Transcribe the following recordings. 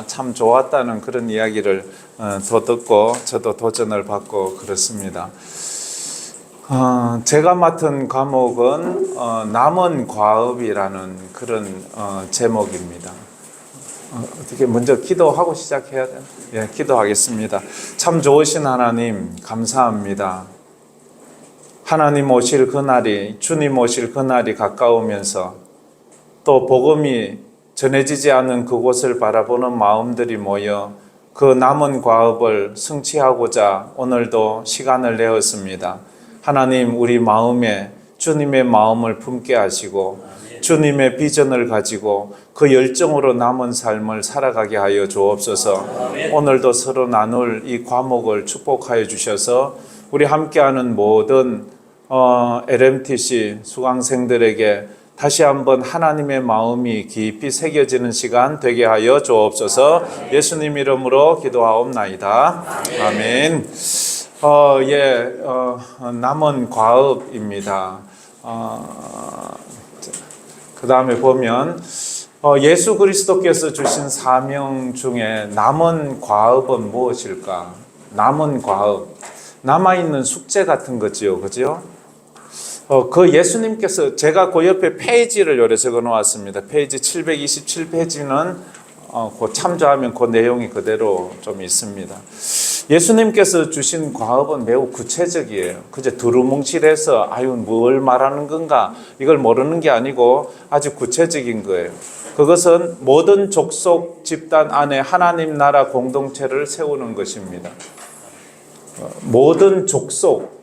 참 좋았다는 그런 이야기를 더 듣고 저도 도전을 받고 그렇습니다. 제가 맡은 과목은 남은 과업이라는 그런 제목입니다. 어떻게 먼저 기도하고 시작해야 되나? 예, 기도하겠습니다. 참 좋으신 하나님 감사합니다. 하나님 오실 그날이, 주님 오실 그날이 가까우면서 또 복음이 전해지지 않은 그곳을 바라보는 마음들이 모여 그 남은 과업을 성취하고자 오늘도 시간을 내었습니다. 하나님, 우리 마음에 주님의 마음을 품게 하시고 주님의 비전을 가지고 그 열정으로 남은 삶을 살아가게 하여 주옵소서. 오늘도 서로 나눌 이 과목을 축복하여 주셔서 우리 함께하는 모든 LMTC 수강생들에게 다시 한번 하나님의 마음이 깊이 새겨지는 시간 되게 하여 주옵소서. 예수님 이름으로 기도하옵나이다. 아멘. 남은 과업입니다. 그 다음에 보면 예수 그리스도께서 주신 사명 중에 남은 과업은 무엇일까? 남은 과업, 남아있는 숙제 같은 거지요, 그죠? 그 예수님께서, 제가 그 옆에 페이지를 요래 적어 놓았습니다. 페이지 727페이지는 그 참조하면 그 내용이 그대로 좀 있습니다. 예수님께서 주신 과업은 매우 구체적이에요. 그저 두루뭉실해서 뭘 말하는 건가 이걸 모르는 게 아니고 아주 구체적인 거예요. 그것은 모든 족속 집단 안에 하나님 나라 공동체를 세우는 것입니다. 모든 족속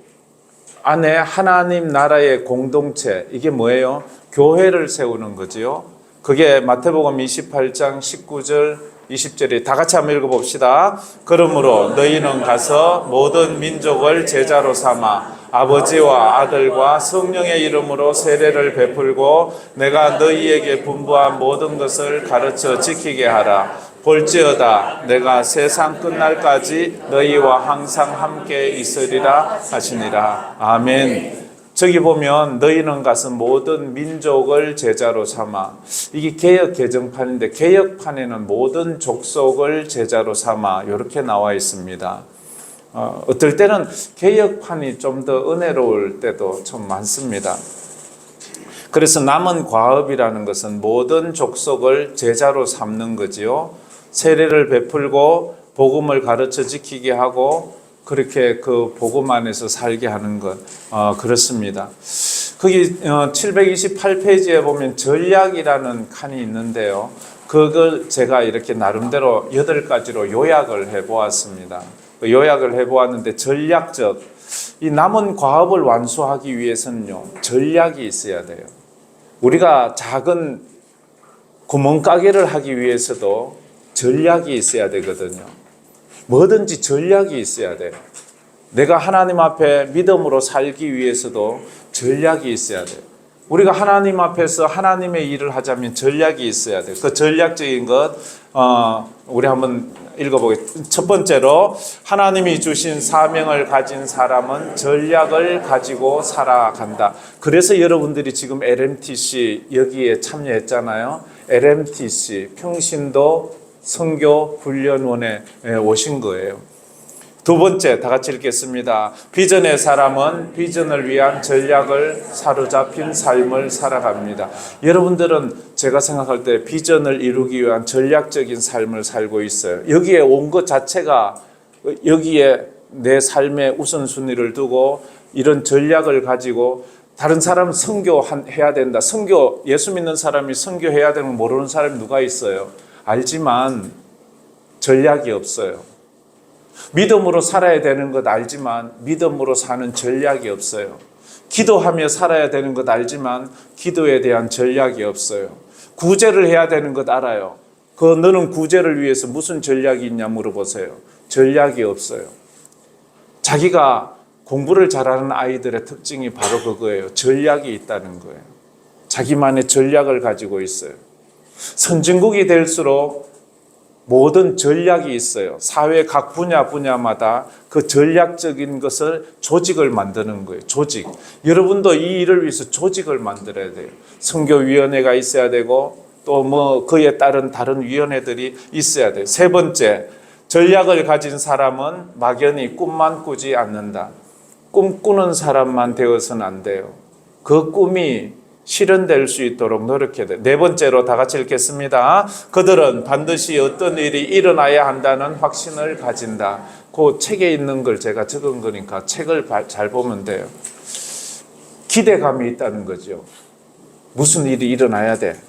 안에 하나님 나라의 공동체, 이게 뭐예요? 교회를 세우는 거지요. 그게 마태복음 28장 19절 20절에 다 같이 한번 읽어봅시다. 그러므로 너희는 가서 모든 민족을 제자로 삼아 아버지와 아들과 성령의 이름으로 세례를 베풀고 내가 너희에게 분부한 모든 것을 가르쳐 지키게 하라. 볼지어다 내가 세상 끝날까지 너희와 항상 함께 있으리라 하시니라. 아멘. 저기 보면 너희는 가서 모든 민족을 제자로 삼아, 이게 개역 개정판인데 개역판에는 모든 족속을 제자로 삼아 이렇게 나와 있습니다. 어떨 때는 개역판이 좀 더 은혜로울 때도 좀 많습니다. 그래서 남은 과업이라는 것은 모든 족속을 제자로 삼는 거지요. 세례를 베풀고 복음을 가르쳐 지키게 하고 그렇게 그 복음 안에서 살게 하는 것, 그렇습니다. 거기 728페이지에 보면 전략이라는 칸이 있는데요. 그걸 제가 이렇게 나름대로 8가지로 요약을 해보았습니다. 요약을 해보았는데 전략적, 이 남은 과업을 완수하기 위해서는요, 전략이 있어야 돼요. 우리가 작은 구멍가게를 하기 위해서도 전략이 있어야 되거든요. 뭐든지 전략이 있어야 돼요. 내가 하나님 앞에 믿음으로 살기 위해서도 전략이 있어야 돼요. 우리가 하나님 앞에서 하나님의 일을 하자면 전략이 있어야 돼요. 그 전략적인 것, 우리 한번 읽어보겠습니다. 첫 번째로, 하나님이 주신 사명을 가진 사람은 전략을 가지고 살아간다. 그래서 여러분들이 지금 LMTC 여기에 참여했잖아요. LMTC 평신도 선교 훈련원에 오신 거예요. 두 번째, 다 같이 읽겠습니다. 비전의 사람은 비전을 위한 전략을 사로잡힌 삶을 살아갑니다. 여러분들은 제가 생각할 때 비전을 이루기 위한 전략적인 삶을 살고 있어요. 여기에 온 것 자체가, 여기에 내 삶의 우선순위를 두고 이런 전략을 가지고 다른 사람 선교해야 된다. 예수 믿는 사람이 선교해야 되는 걸 모르는 사람이 누가 있어요? 알지만 전략이 없어요. 믿음으로 살아야 되는 것 알지만 믿음으로 사는 전략이 없어요. 기도하며 살아야 되는 것 알지만 기도에 대한 전략이 없어요. 구제를 해야 되는 것 알아요. 너는 구제를 위해서 무슨 전략이 있냐 물어보세요. 전략이 없어요. 자기가 공부를 잘하는 아이들의 특징이 바로 그거예요. 전략이 있다는 거예요. 자기만의 전략을 가지고 있어요. 선진국이 될수록 모든 전략이 있어요. 사회 각 분야마다 그 전략적인 것을 조직을 만드는 거예요. 조직. 여러분도 이 일을 위해서 조직을 만들어야 돼요. 선교위원회가 있어야 되고 또 뭐 그에 따른 다른 위원회들이 있어야 돼요. 세 번째, 전략을 가진 사람은 막연히 꿈만 꾸지 않는다. 꿈꾸는 사람만 되어서는 안 돼요. 그 꿈이 실현될 수 있도록 노력해야 돼요. 네 번째로 다 같이 읽겠습니다. 그들은 반드시 어떤 일이 일어나야 한다는 확신을 가진다. 그 책에 있는 걸 제가 적은 거니까 책을 잘 보면 돼요. 기대감이 있다는 거죠. 무슨 일이 일어나야 돼.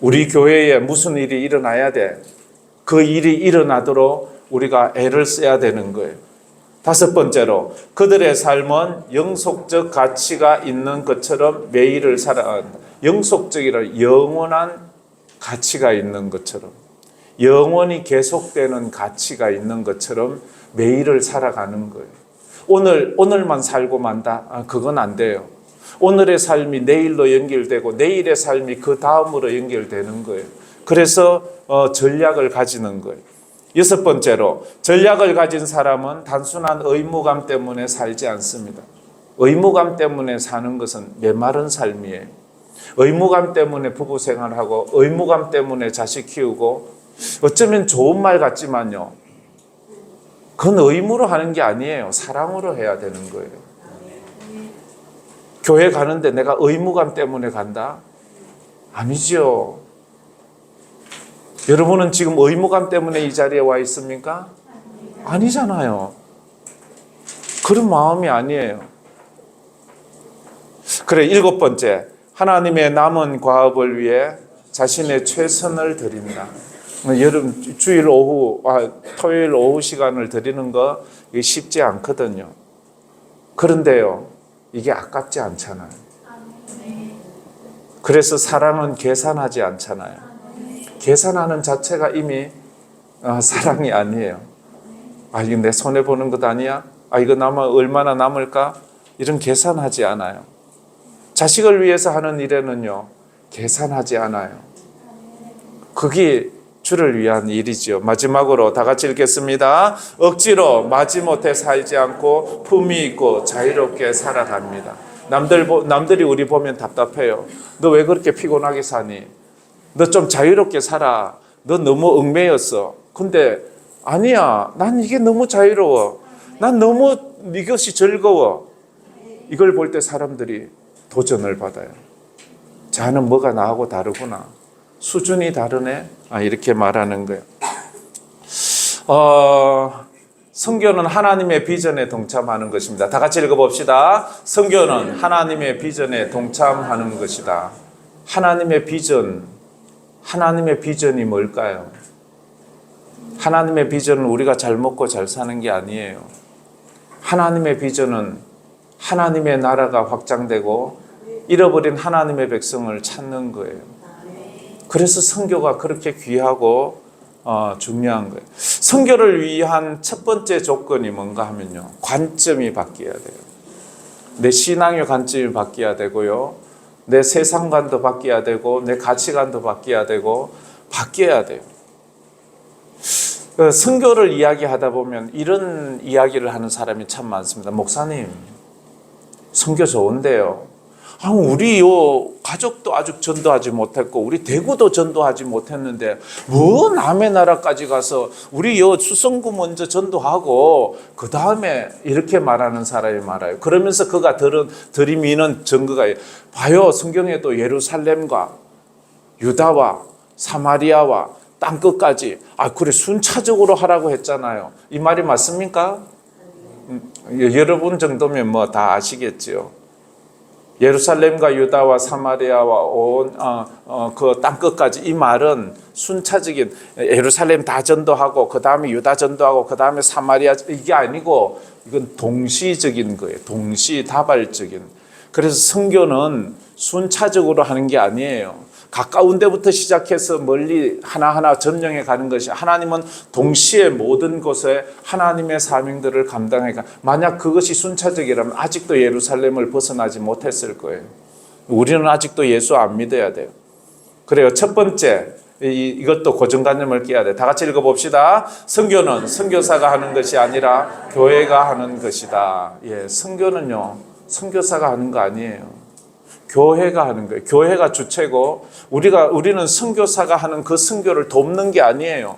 우리 교회에 무슨 일이 일어나야 돼. 그 일이 일어나도록 우리가 애를 써야 되는 거예요. 다섯 번째로, 그들의 삶은 영속적 가치가 있는 것처럼 매일을 살아간다. 영속적이라 영원한 가치가 있는 것처럼, 영원히 계속되는 가치가 있는 것처럼 매일을 살아가는 거예요. 오늘만 살고 만다? 그건 안 돼요. 오늘의 삶이 내일로 연결되고 내일의 삶이 그 다음으로 연결되는 거예요. 그래서 전략을 가지는 거예요. 여섯 번째로, 전략을 가진 사람은 단순한 의무감 때문에 살지 않습니다. 의무감 때문에 사는 것은 메마른 삶이에요. 의무감 때문에 부부 생활하고 의무감 때문에 자식 키우고, 어쩌면 좋은 말 같지만요, 그건 의무로 하는 게 아니에요. 사랑으로 해야 되는 거예요. 교회 가는데 내가 의무감 때문에 간다? 아니죠. 여러분은 지금 의무감 때문에 이 자리에 와 있습니까? 아니잖아요. 그런 마음이 아니에요. 그래, 일곱 번째, 하나님의 남은 과업을 위해 자신의 최선을 드린다. 여러분, 토요일 오후 시간을 드리는 거 쉽지 않거든요. 그런데요, 이게 아깝지 않잖아요. 그래서 사랑은 계산하지 않잖아요. 계산하는 자체가 이미 사랑이 아니에요. 이거 내 손해보는 것 아니야? 이거 얼마나 남을까? 이런 계산하지 않아요. 자식을 위해서 하는 일에는요, 계산하지 않아요. 그게 주를 위한 일이죠. 마지막으로 다 같이 읽겠습니다. 억지로 마지못해 살지 않고 품위 있고 자유롭게 살아갑니다. 남들이 우리 보면 답답해요. 너 왜 그렇게 피곤하게 사니? 너 좀 자유롭게 살아. 너 너무 얽매였어. 근데 아니야. 난 이게 너무 자유로워. 난 너무 이것이 즐거워. 이걸 볼 때 사람들이 도전을 받아요. 자는 뭐가 나하고 다르구나. 수준이 다르네. 이렇게 말하는 거예요. 선교는 하나님의 비전에 동참하는 것입니다. 다 같이 읽어봅시다. 선교는 하나님의 비전에 동참하는 것이다. 하나님의 비전이 뭘까요? 하나님의 비전은 우리가 잘 먹고 잘 사는 게 아니에요. 하나님의 비전은 하나님의 나라가 확장되고 잃어버린 하나님의 백성을 찾는 거예요. 그래서 선교가 그렇게 귀하고 중요한 거예요. 선교를 위한 첫 번째 조건이 뭔가 하면요, 관점이 바뀌어야 돼요. 내 신앙의 관점이 바뀌어야 되고요, 내 세상관도 바뀌어야 되고, 내 가치관도 바뀌어야 되고, 바뀌어야 돼요. 선교를 이야기하다 보면 이런 이야기를 하는 사람이 참 많습니다. 목사님, 선교 좋은데요, 우리 가족도 아직 전도하지 못했고 우리 대구도 전도하지 못했는데 뭐 남의 나라까지 가서 우리 수성구 먼저 전도하고 그 다음에, 이렇게 말하는 사람이 많아요. 그러면서 그가 들이미는 증거가 봐요. 성경에도 예루살렘과 유다와 사마리아와 땅끝까지, 그래 순차적으로 하라고 했잖아요. 이 말이 맞습니까? 여러분 정도면 뭐 다 아시겠죠. 예루살렘과 유다와 사마리아와 온 그 땅끝까지, 이 말은 순차적인, 예루살렘 다 전도하고 그 다음에 유다 전도하고 그 다음에 사마리아, 이게 아니고 이건 동시적인 거예요. 동시다발적인. 그래서 선교는 순차적으로 하는 게 아니에요. 가까운 데부터 시작해서 멀리 하나하나 점령해 가는 것이, 하나님은 동시에 모든 곳에 하나님의 사명들을 감당해 가. 만약 그것이 순차적이라면 아직도 예루살렘을 벗어나지 못했을 거예요. 우리는 아직도 예수 안 믿어야 돼요. 그래요. 첫 번째, 이것도 고정관념을 깨야 돼. 다 같이 읽어봅시다. 선교는 선교사가 하는 것이 아니라 교회가 하는 것이다. 선교는요, 선교사가 하는 거 아니에요. 교회가 하는 거예요. 교회가 주체고 우리는 선교사가 하는 그 선교를 돕는 게 아니에요.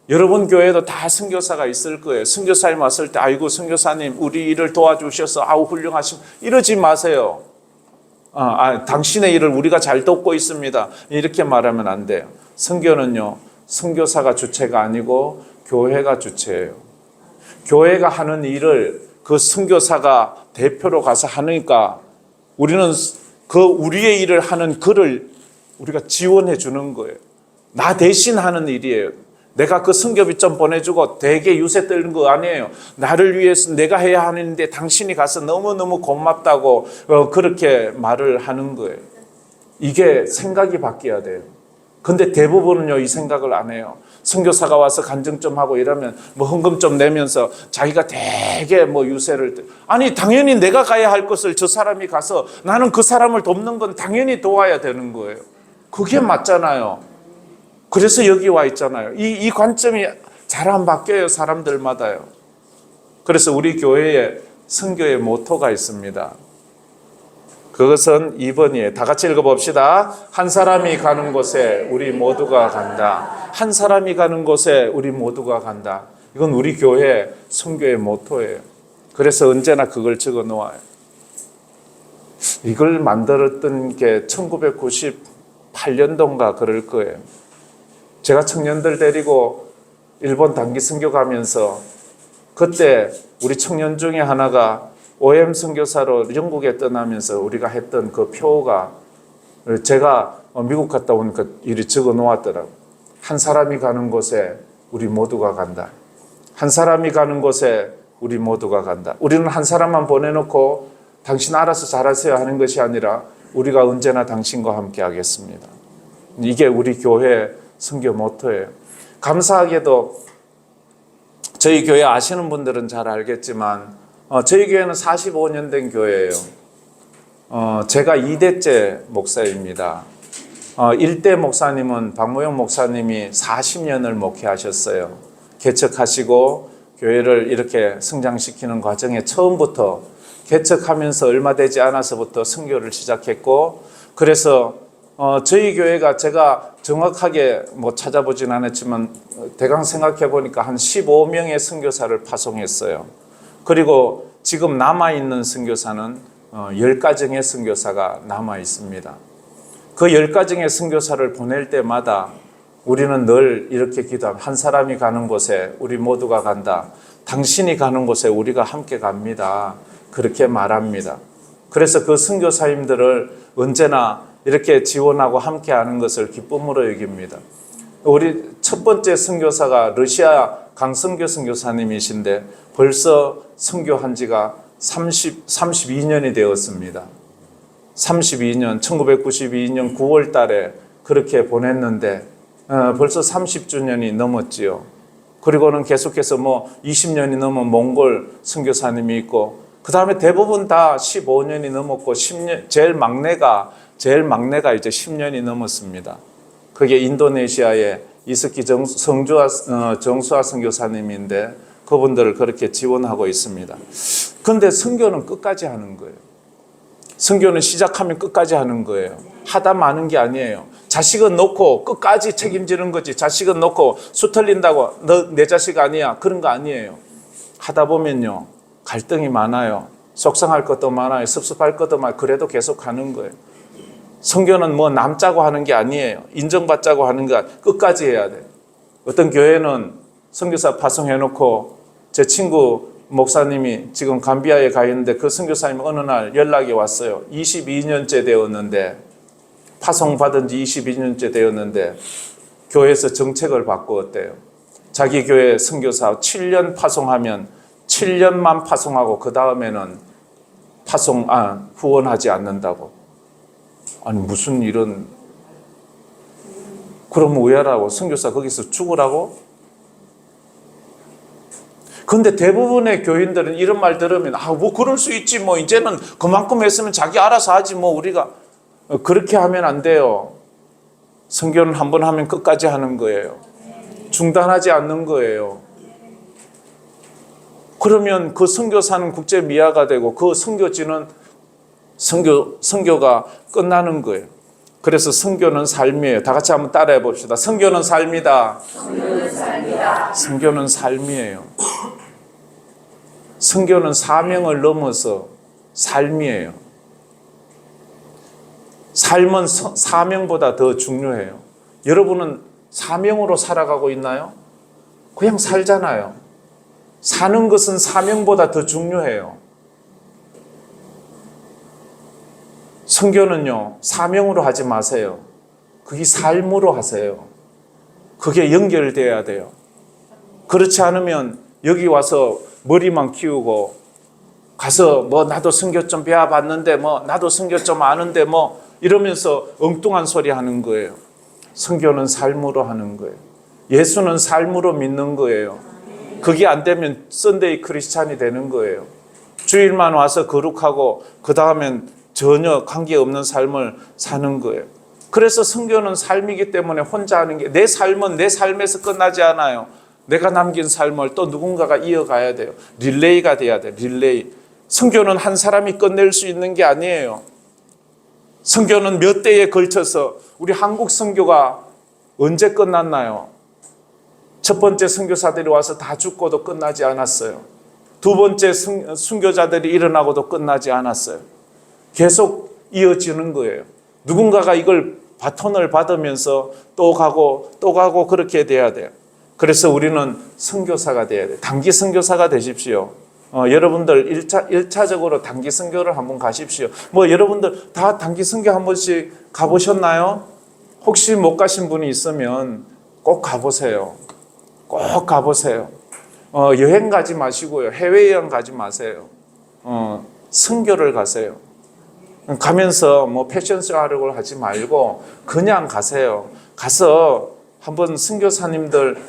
여러분 교회도 다 선교사가 있을 거예요. 선교사님 왔을 때 아이고 선교사님 우리 일을 도와주셔서 아우 훌륭하심 이러지 마세요. 당신의 일을 우리가 잘 돕고 있습니다. 이렇게 말하면 안 돼요. 선교는요, 선교사가 주체가 아니고 교회가 주체예요. 교회가 하는 일을 그 선교사가 대표로 가서 하니까 우리는 그 우리의 일을 하는 그를 우리가 지원해 주는 거예요. 나 대신 하는 일이에요. 내가 그 선교비 좀 보내주고 되게 유세 떨는 거 아니에요. 나를 위해서 내가 해야 하는데 당신이 가서 너무너무 고맙다고 그렇게 말을 하는 거예요. 이게 생각이 바뀌어야 돼요. 근데 대부분은요 이 생각을 안 해요. 선교사가 와서 간증 좀 하고 이러면 뭐 헌금 좀 내면서 자기가 되게 뭐 유세를 아니 당연히 내가 가야 할 것을 저 사람이 가서 나는 그 사람을 돕는 건 당연히 도와야 되는 거예요. 그게 맞잖아요. 그래서 여기 와 있잖아요. 이 관점이 잘 안 바뀌어요. 사람들마다요. 그래서 우리 교회에 선교의 모토가 있습니다. 그것은 2번이에요. 다 같이 읽어봅시다. 한 사람이 가는 곳에 우리 모두가 간다. 한 사람이 가는 곳에 우리 모두가 간다. 이건 우리 교회 선교의 모토예요. 그래서 언제나 그걸 적어 놓아요. 이걸 만들었던 게 1998년도인가 그럴 거예요. 제가 청년들 데리고 일본 단기 선교 가면서 그때 우리 청년 중에 하나가 OM 선교사로 영국에 떠나면서 우리가 했던 그 표가 제가 미국 갔다 오니까 이리 적어 놓았더라고요. 한 사람이 가는 곳에 우리 모두가 간다. 한 사람이 가는 곳에 우리 모두가 간다. 우리는 한 사람만 보내놓고 당신 알아서 잘하세요 하는 것이 아니라 우리가 언제나 당신과 함께 하겠습니다. 이게 우리 교회 선교 모토예요. 감사하게도 저희 교회 아시는 분들은 잘 알겠지만 저희 교회는 45년 된 교회예요. 제가 2대째 목사입니다. 1대 목사님은 박무영 목사님이 40년을 목회하셨어요. 개척하시고 교회를 이렇게 성장시키는 과정에 처음부터 개척하면서 얼마 되지 않아서부터 선교를 시작했고 그래서 저희 교회가 제가 정확하게 뭐 찾아보진 않았지만 대강 생각해 보니까 한 15명의 선교사를 파송했어요. 그리고 지금 남아있는 선교사는 10가정의 선교사가 남아 있습니다. 그 10가정의 선교사를 보낼 때마다 우리는 늘 이렇게 기도합니다. 한 사람이 가는 곳에 우리 모두가 간다. 당신이 가는 곳에 우리가 함께 갑니다. 그렇게 말합니다. 그래서 그 선교사님들을 언제나 이렇게 지원하고 함께하는 것을 기쁨으로 여깁니다. 우리 첫 번째 선교사가 러시아 강선교 선교사님이신데 벌써 선교한 지가 32년이 되었습니다. 32년, 1992년 9월 달에 그렇게 보냈는데 벌써 30주년이 넘었지요. 그리고는 계속해서 뭐 20년이 넘은 몽골 선교사님이 있고 그 다음에 대부분 다 15년이 넘었고 10년, 제일 막내가 이제 10년이 넘었습니다. 그게 인도네시아의 이스키 정수아 선교사님인데 그분들을 그렇게 지원하고 있습니다. 그런데 선교는 끝까지 하는 거예요. 선교는 시작하면 끝까지 하는 거예요. 하다 마는 게 아니에요. 자식은 놓고 끝까지 책임지는 거지. 자식은 놓고 수 틀린다고 너 내 자식 아니야. 그런 거 아니에요. 하다 보면요. 갈등이 많아요. 속상할 것도 많아요. 섭섭할 것도 많아요. 그래도 계속 하는 거예요. 선교는 뭐 남자고 하는 게 아니에요. 인정받자고 하는 거 끝까지 해야 돼요. 어떤 교회는 선교사 파송해놓고 제 친구 목사님이 지금 감비아에 가 있는데 그 선교사님 어느 날 연락이 왔어요. 22년째 되었는데 파송받은 지 22년째 되었는데 교회에서 정책을 바꾸었대요. 자기 교회 선교사 7년 파송하면 7년만 파송하고 그 다음에는 후원하지 않는다고. 아니 무슨 이런 그러면 왜 하라고? 선교사 거기서 죽으라고? 근데 대부분의 교인들은 이런 말 들으면 뭐 그럴 수 있지 뭐 이제는 그만큼 했으면 자기 알아서 하지 뭐 우리가 그렇게 하면 안 돼요. 선교는 한 번 하면 끝까지 하는 거예요. 중단하지 않는 거예요. 그러면 그 선교사는 국제 미아가 되고 그 선교지는 선교가 끝나는 거예요. 그래서 선교는 삶이에요. 다 같이 한번 따라해 봅시다. 선교는 삶이다. 선교는 삶이에요. 선교는 사명을 넘어서 삶이에요. 삶은 사명보다 더 중요해요. 여러분은 사명으로 살아가고 있나요? 그냥 살잖아요. 사는 것은 사명보다 더 중요해요. 선교는요, 사명으로 하지 마세요. 그게 삶으로 하세요. 그게 연결돼야 돼요. 그렇지 않으면 여기 와서 머리만 키우고 가서 뭐 나도 선교 좀 배워봤는데 뭐 나도 선교 좀 아는데 뭐 이러면서 엉뚱한 소리 하는 거예요. 선교는 삶으로 하는 거예요. 예수는 삶으로 믿는 거예요. 그게 안 되면 썬데이 크리스찬이 되는 거예요. 주일만 와서 거룩하고 그 다음엔 전혀 관계없는 삶을 사는 거예요. 그래서 선교는 삶이기 때문에 혼자 하는 게, 내 삶은 내 삶에서 끝나지 않아요. 내가 남긴 삶을 또 누군가가 이어가야 돼요. 릴레이가 돼야 돼요. 릴레이. 선교는 한 사람이 끝낼 수 있는 게 아니에요. 선교는 몇 대에 걸쳐서, 우리 한국 선교가 언제 끝났나요? 첫 번째 선교사들이 와서 다 죽고도 끝나지 않았어요. 두 번째 선교자들이 일어나고도 끝나지 않았어요. 계속 이어지는 거예요. 누군가가 이걸 바톤을 받으면서 또 가고 그렇게 돼야 돼요. 그래서 우리는 선교사가 돼야 돼요. 단기 선교사가 되십시오. 여러분들 1차적으로 단기 선교를 한번 가십시오. 뭐 여러분들 다 단기 선교 한 번씩 가보셨나요? 혹시 못 가신 분이 있으면 꼭 가보세요. 꼭 가보세요. 여행 가지 마시고요. 해외여행 가지 마세요. 선교를 가세요. 가면서 뭐 패션쇼 하려고 하지 말고 그냥 가세요. 가서 한번 선교사님들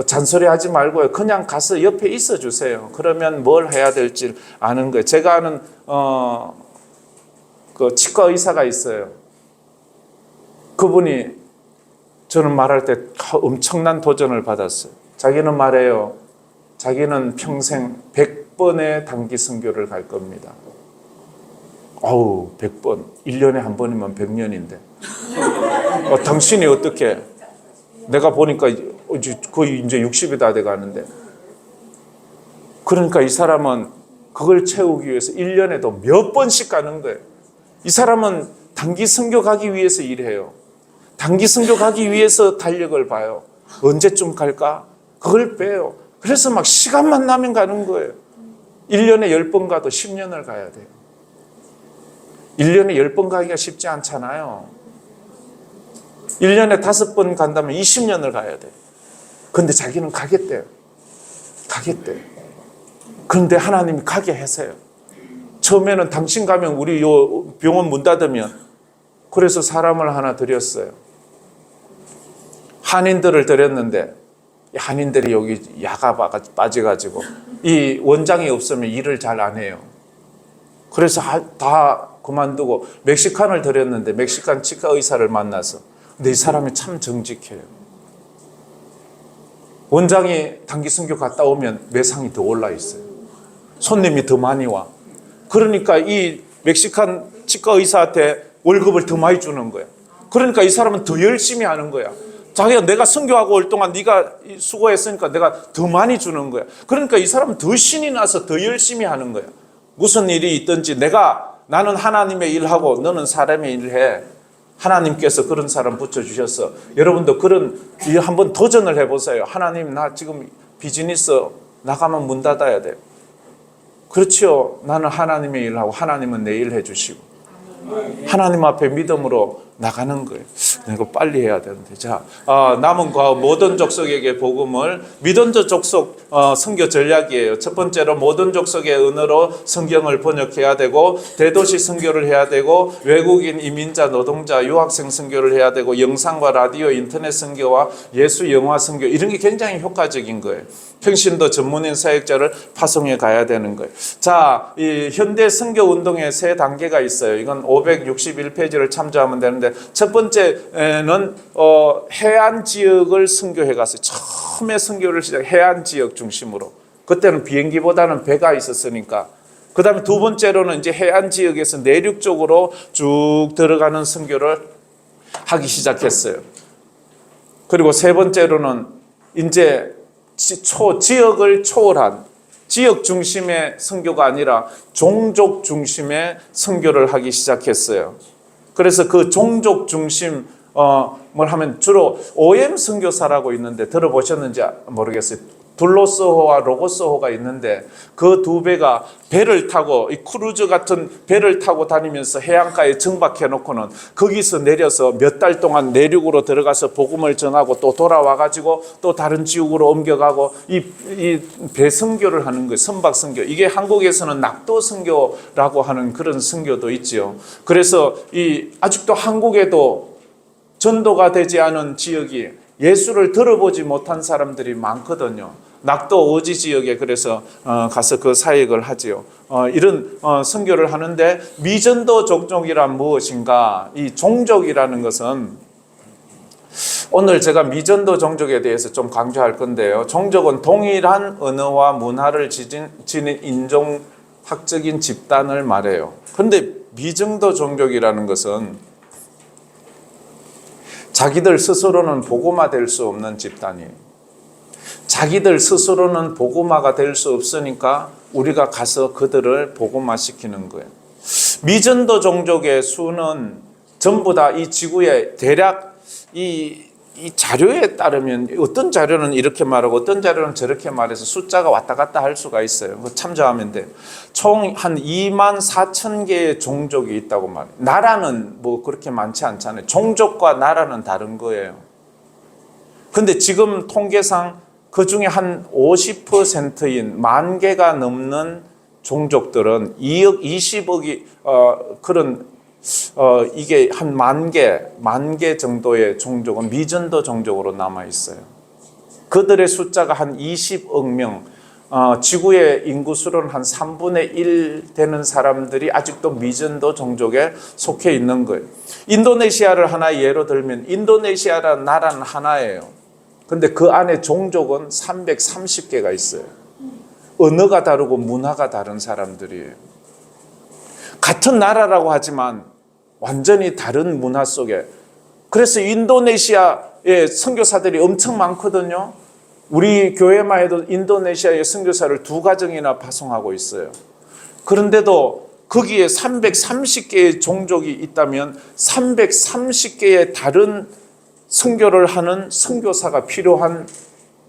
잔소리 하지 말고요. 그냥 가서 옆에 있어 주세요. 그러면 뭘 해야 될지 아는 거예요. 제가 아는 그 치과 의사가 있어요. 그분이 저는 말할 때 엄청난 도전을 받았어요. 자기는 말해요. 자기는 평생 100번의 단기 선교를 갈 겁니다. 100번. 1년에 한 번이면 100년인데. 당신이 어떻게? 내가 보니까 거의 이제 60이 다 돼 가는데. 그러니까 이 사람은 그걸 채우기 위해서 1년에도 몇 번씩 가는 거예요. 이 사람은 단기 선교 가기 위해서 일해요. 단기 선교 가기 위해서 달력을 봐요. 언제쯤 갈까? 그걸 빼요. 그래서 막 시간만 나면 가는 거예요. 1년에 10번 가도 10년을 가야 돼요. 1년에 10번 가기가 쉽지 않잖아요. 1년에 5번 간다면 20년을 가야 돼요. 그런데 자기는 가겠대요. 가겠대요. 그런데 하나님이 가게 하세요. 처음에는 당신 가면 우리 요 병원 문 닫으면, 그래서 사람을 하나 들였어요. 한인들을 들였는데 한인들이 여기 야가 빠져가지고 이 원장이 없으면 일을 잘 안 해요. 그래서 다 그만두고 멕시칸을 들였는데 멕시칸 치과 의사를 만나서, 근데 이 사람이 참 정직해요. 원장이 단기 선교 갔다 오면 매상이 더 올라 있어요. 손님이 더 많이 와. 그러니까 이 멕시칸 치과 의사한테 월급을 더 많이 주는 거야. 그러니까 이 사람은 더 열심히 하는 거야. 자기가 내가 선교하고 올 동안 네가 수고했으니까 내가 더 많이 주는 거야. 그러니까 이 사람은 더 신이 나서 더 열심히 하는 거야. 무슨 일이 있든지 나는 하나님의 일하고 너는 사람의 일을 해. 하나님께서 그런 사람 붙여주셨어. 여러분도 그런 일 한번 도전을 해보세요. 하나님, 나 지금 비즈니스 나가면 문 닫아야 돼요. 그렇죠. 나는 하나님의 일을 하고 하나님은 내 일 해주시고 하나님 앞에 믿음으로 나가는 거예요. 이거 빨리 해야 되는데. 자, 남은 모든 족속에게 복음을, 미던저 족속 선교 전략이에요. 첫 번째로 모든 족속의 언어로 성경을 번역해야 되고, 대도시 선교를 해야 되고, 외국인 이민자, 노동자, 유학생 선교를 해야 되고, 영상과 라디오, 인터넷 선교와 예수 영화 선교, 이런 게 굉장히 효과적인 거예요. 평신도 전문인 사역자를 파송해 가야 되는 거예요. 자, 이 현대 선교 운동의 세 단계가 있어요. 이건 561페이지를 참조하면 되는데, 첫 번째는 해안 지역을 선교해 갔어요. 처음에 선교를 시작 해안 지역 중심으로. 그때는 비행기보다는 배가 있었으니까 그다음에 두 번째로는 이제 해안 지역에서 내륙 쪽으로 쭉 들어가는 선교를 하기 시작했어요. 그리고 세 번째로는 이제 지역을 초월한 지역 중심의 선교가 아니라 종족 중심의 선교를 하기 시작했어요. 그래서 그 종족 중심 뭘 하면 주로 OM 선교사라고 있는데 들어보셨는지 모르겠어요. 둘로스호와 로고스호가 있는데 그 두 배가 배를 타고 이 크루즈 같은 배를 타고 다니면서 해안가에 정박해 놓고는 거기서 내려서 몇 달 동안 내륙으로 들어가서 복음을 전하고 또 돌아와 가지고 또 다른 지역으로 옮겨가고 이 배선교를 하는 거예요. 선박선교. 이게 한국에서는 낙도선교라고 하는 그런 선교도 있지요. 그래서 이 아직도 한국에도 전도가 되지 않은 지역이 예수를 들어보지 못한 사람들이 많거든요. 낙도 오지 지역에 그래서 가서 그 사역을 하지요. 이런 선교를 하는데 미전도 종족이란 무엇인가? 이 종족이라는 것은 오늘 제가 미전도 종족에 대해서 좀 강조할 건데요. 종족은 동일한 언어와 문화를 지닌 인종학적인 집단을 말해요. 그런데 미전도 종족이라는 것은 자기들 스스로는 복음화 될 수 없는 집단이에요. 자기들 스스로는 복음화가 될 수 없으니까 우리가 가서 그들을 복음화시키는 거예요. 미전도 종족의 수는 전부 다 이 지구에 대략 이 자료에 따르면 어떤 자료는 이렇게 말하고 어떤 자료는 저렇게 말해서 숫자가 왔다 갔다 할 수가 있어요. 참조하면 돼요. 총 한 2만 4천 개의 종족이 있다고 말해요. 나라는 뭐 그렇게 많지 않잖아요. 종족과 나라는 다른 거예요. 근데 지금 통계상 그 중에 한 50%인 10,000개가 넘는 종족들은 2억 20억이 이게 한 10,000개 정도의 종족은 미전도 종족으로 남아 있어요. 그들의 숫자가 한 20억 명, 지구의 인구수로는 한 3분의 1 되는 사람들이 아직도 미전도 종족에 속해 있는 거예요. 인도네시아를 하나 예로 들면 인도네시아라는 나라는 하나예요. 근데 그 안에 종족은 330개가 있어요. 언어가 다르고 문화가 다른 사람들이에요. 같은 나라라고 하지만 완전히 다른 문화 속에. 그래서 인도네시아의 선교사들이 엄청 많거든요. 우리 교회만 해도 인도네시아의 선교사를 2가정이나 파송하고 있어요. 그런데도 거기에 330개의 종족이 있다면 330개의 다른 선교를 하는 선교사가 필요한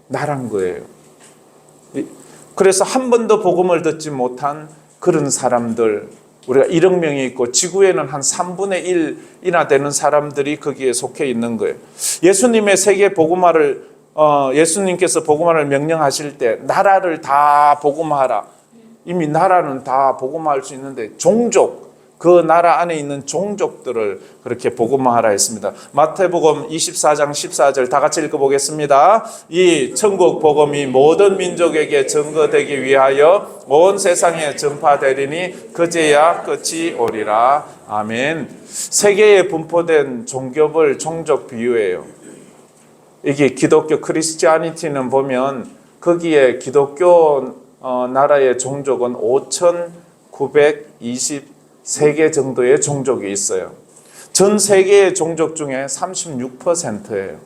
나라인 거예요. 그래서 한 번도 복음을 듣지 못한 그런 사람들, 우리가 1억 명이 있고 지구에는 한 3분의 1이나 되는 사람들이 거기에 속해 있는 거예요. 예수님의 세계 복음화를 예수님께서 복음화를 명령하실 때 나라를 다 복음화하라. 이미 나라는 다 복음화할 수 있는데 종족, 그 나라 안에 있는 종족들을 그렇게 복음화하라 했습니다. 마태복음 24장 14절 다 같이 읽어보겠습니다. 이 천국 복음이 모든 민족에게 증거되기 위하여 온 세상에 전파되리니 그제야 끝이 오리라. 아멘. 세계에 분포된 종교별 종족 비유예요. 이게 기독교 크리스티아니티는 보면 거기에 기독교 나라의 종족은 5,923개 정도의 종족이 있어요. 전 세계의 종족 중에 36%예요.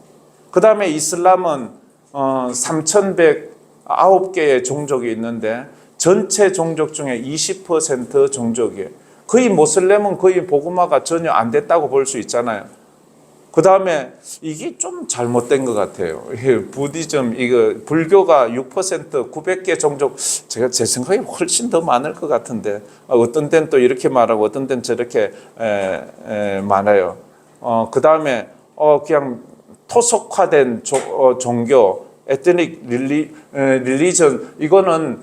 그 다음에 이슬람은 3,109개의 종족이 있는데 전체 종족 중에 20% 종족이에요. 거의 모슬렘은 거의 복음화가 전혀 안 됐다고 볼 수 있잖아요. 그 다음에 이게 좀 잘못된 것 같아요. 부디즘, 불교가 6%, 900개 종족, 제 생각에 훨씬 더 많을 것 같은데, 어떤 데는 또 이렇게 말하고, 어떤 데는 저렇게 말해요. 그 다음에, 그냥 토속화된 종교, 에트닉 릴리전, 이거는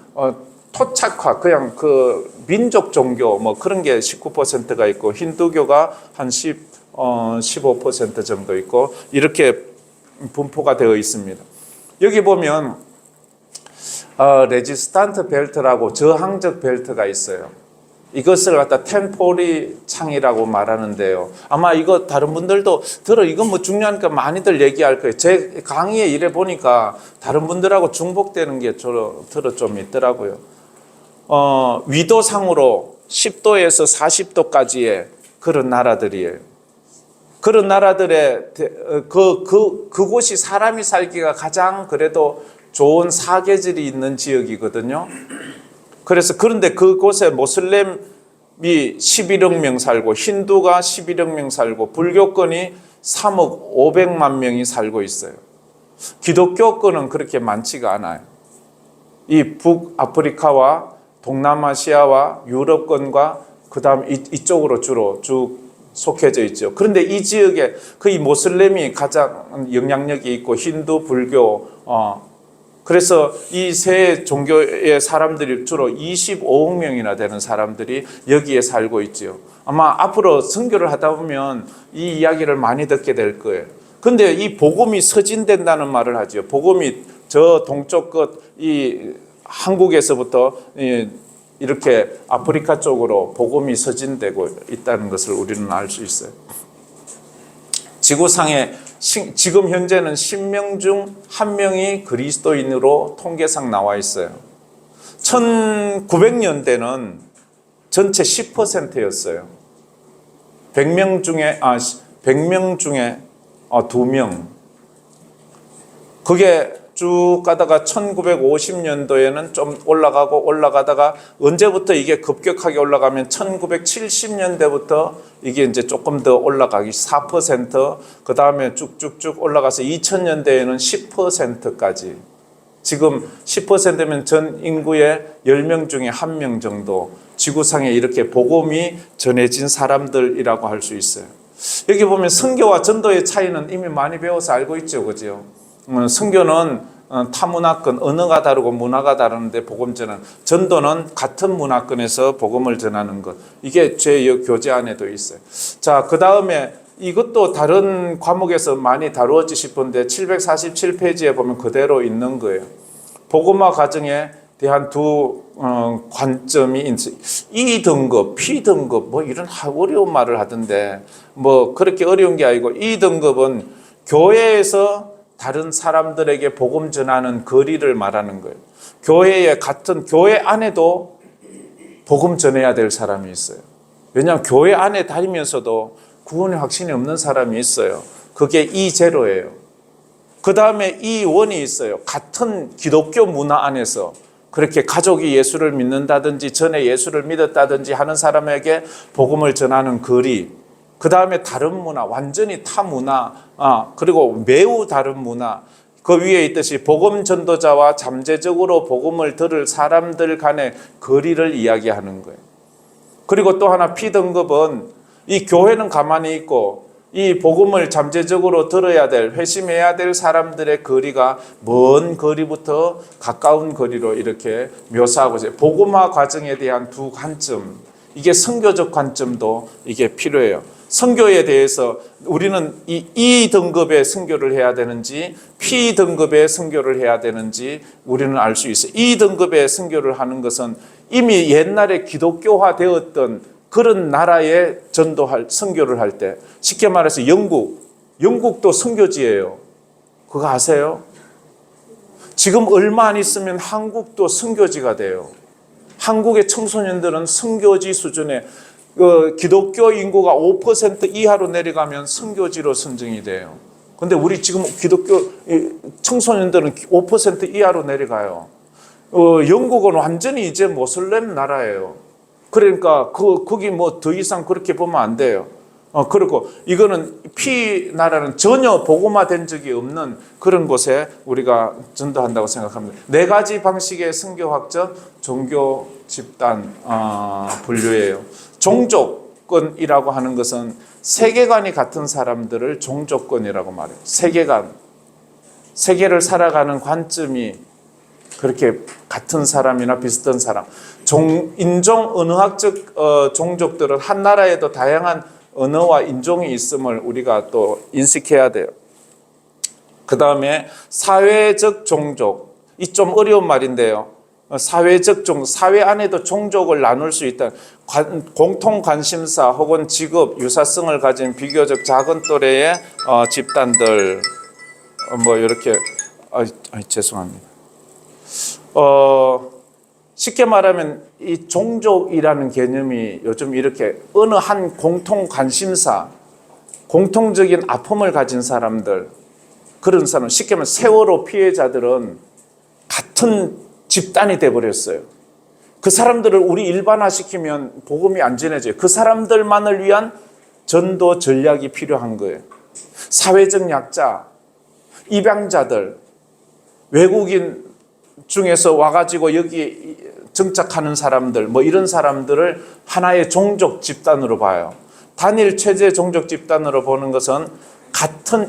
토착화, 그냥 그 민족 종교, 뭐 그런 게 19%가 있고, 힌두교가 한 15% 정도 있고 이렇게 분포가 되어 있습니다. 여기 보면 레지스탄트 벨트라고 저항적 벨트가 있어요. 이것을 갖다 템포리 창이라고 말하는데요. 아마 이거 다른 분들도 이건 뭐 중요하니까 많이들 얘기할 거예요. 제 강의에 이래 보니까 다른 분들하고 중복되는 게 좀 있더라고요. 위도상으로 10도에서 40도까지의 그런 나라들이에요. 그런 나라들의 그곳이 사람이 살기가 가장 그래도 좋은 사계절이 있는 지역이거든요. 그래서 그런데 그곳에 모슬렘이 11억 명 살고 힌두가 11억 명 살고 불교권이 3억 500만 명이 살고 있어요. 기독교권은 그렇게 많지가 않아요. 이 북아프리카와 동남아시아와 유럽권과 그 다음 이쪽으로 주로 쭉 속해져 있죠. 그런데 이 지역에 거의 모슬렘이 가장 영향력이 있고 힌두, 불교, 그래서 이 세 종교의 사람들이 주로 25억 명이나 되는 사람들이 여기에 살고 있죠. 아마 앞으로 선교를 하다 보면 이 이야기를 많이 듣게 될 거예요. 근데 이 복음이 서진된다는 말을 하죠. 복음이 저 동쪽 끝 이 한국에서부터 이렇게 아프리카 쪽으로 복음이 서진되고 있다는 것을 우리는 알 수 있어요. 지구상에 지금 현재는 10명 중 1명이 그리스도인으로 통계상 나와 있어요. 1900년대는 전체 10%였어요. 100명 중에 2명. 그게 쭉 가다가 1950년도에는 좀 올라가다가 언제부터 이게 급격하게 올라가면 1970년대부터 이게 이제 조금 더 올라가기 4%, 그 다음에 쭉쭉쭉 올라가서 2000년대에는 10%까지. 지금 10%면 전 인구의 10명 중에 1명 정도 지구상에 이렇게 복음이 전해진 사람들이라고 할 수 있어요. 여기 보면 선교와 전도의 차이는 이미 많이 배워서 알고 있죠, 그죠? 선교는 타문화권, 언어가 다르고 문화가 다르는데 복음 전환, 전도는 같은 문화권에서 복음을 전하는 것. 이게 제 교재 안에도 있어요. 자, 그 다음에 이것도 다른 과목에서 많이 다루었지 싶은데 747페이지에 보면 그대로 있는 거예요. 복음화 과정에 대한 두 관점이 있어요. E 등급, P 등급 뭐 이런 어려운 말을 하던데 뭐 그렇게 어려운 게 아니고 E 등급은 교회에서 다른 사람들에게 복음 전하는 거리를 말하는 거예요. 교회 안에도 복음 전해야 될 사람이 있어요. 왜냐하면 교회 안에 다니면서도 구원의 확신이 없는 사람이 있어요. 그게 E0예요. 그 다음에 E1이 있어요. 같은 기독교 문화 안에서 그렇게 가족이 예수를 믿는다든지 전에 예수를 믿었다든지 하는 사람에게 복음을 전하는 거리. 그 다음에 다른 문화, 완전히 타 문화, 그리고 매우 다른 문화. 그 위에 있듯이 복음 전도자와 잠재적으로 복음을 들을 사람들 간의 거리를 이야기하는 거예요. 그리고 또 하나 P등급은 이 교회는 가만히 있고 이 복음을 잠재적으로 들어야 될, 회심해야 될 사람들의 거리가 먼 거리부터 가까운 거리로 이렇게 묘사하고 있어요. 복음화 과정에 대한 두 관점, 이게 선교적 관점도 이게 필요해요. 선교에 대해서 우리는 이 등급의 선교를 해야 되는지 P 등급의 선교를 해야 되는지 우리는 알 수 있어요. 이 등급의 선교를 하는 것은 이미 옛날에 기독교화 되었던 그런 나라에 선교를 할 때, 쉽게 말해서 영국도 선교지예요. 그거 아세요? 지금 얼마 안 있으면 한국도 선교지가 돼요. 한국의 청소년들은 선교지 수준의 기독교 인구가 5% 이하로 내려가면 선교지로 선정이 돼요. 근데 우리 지금 기독교 청소년들은 5% 이하로 내려가요. 영국은 완전히 이제 모슬렘 나라예요. 그러니까 거기 뭐 더 이상 그렇게 보면 안 돼요. 그리고 이거는 피 나라는 전혀 복음화된 적이 없는 그런 곳에 우리가 전도한다고 생각합니다. 4가지 방식의 선교 확정, 종교, 집단, 분류예요. 종족권이라고 하는 것은 세계관이 같은 사람들을 종족권이라고 말해요. 세계를 살아가는 관점이 그렇게 같은 사람이나 비슷한 사람. 인종 언어학적 종족들은 한 나라에도 다양한 언어와 인종이 있음을 우리가 또 인식해야 돼요. 그 다음에 사회적 종족, 이 좀 어려운 말인데요. 사회적 종족, 사회 안에도 종족을 나눌 수 있다. 공통 관심사 혹은 직업, 유사성을 가진 비교적 작은 또래의 집단들, 뭐 이렇게 죄송합니다. 쉽게 말하면 이 종족이라는 개념이 요즘 이렇게 어느 한 공통 관심사, 공통적인 아픔을 가진 사람들, 그런 사람, 쉽게 말하면 세월호 피해자들은 같은 집단이 돼버렸어요. 그 사람들을 우리 일반화시키면 복음이 안 전해져요. 그 사람들만을 위한 전도 전략이 필요한 거예요. 사회적 약자, 입양자들, 외국인 중에서 와가지고 여기 정착하는 사람들, 뭐 이런 사람들을 하나의 종족 집단으로 봐요. 단일 체제 종족 집단으로 보는 것은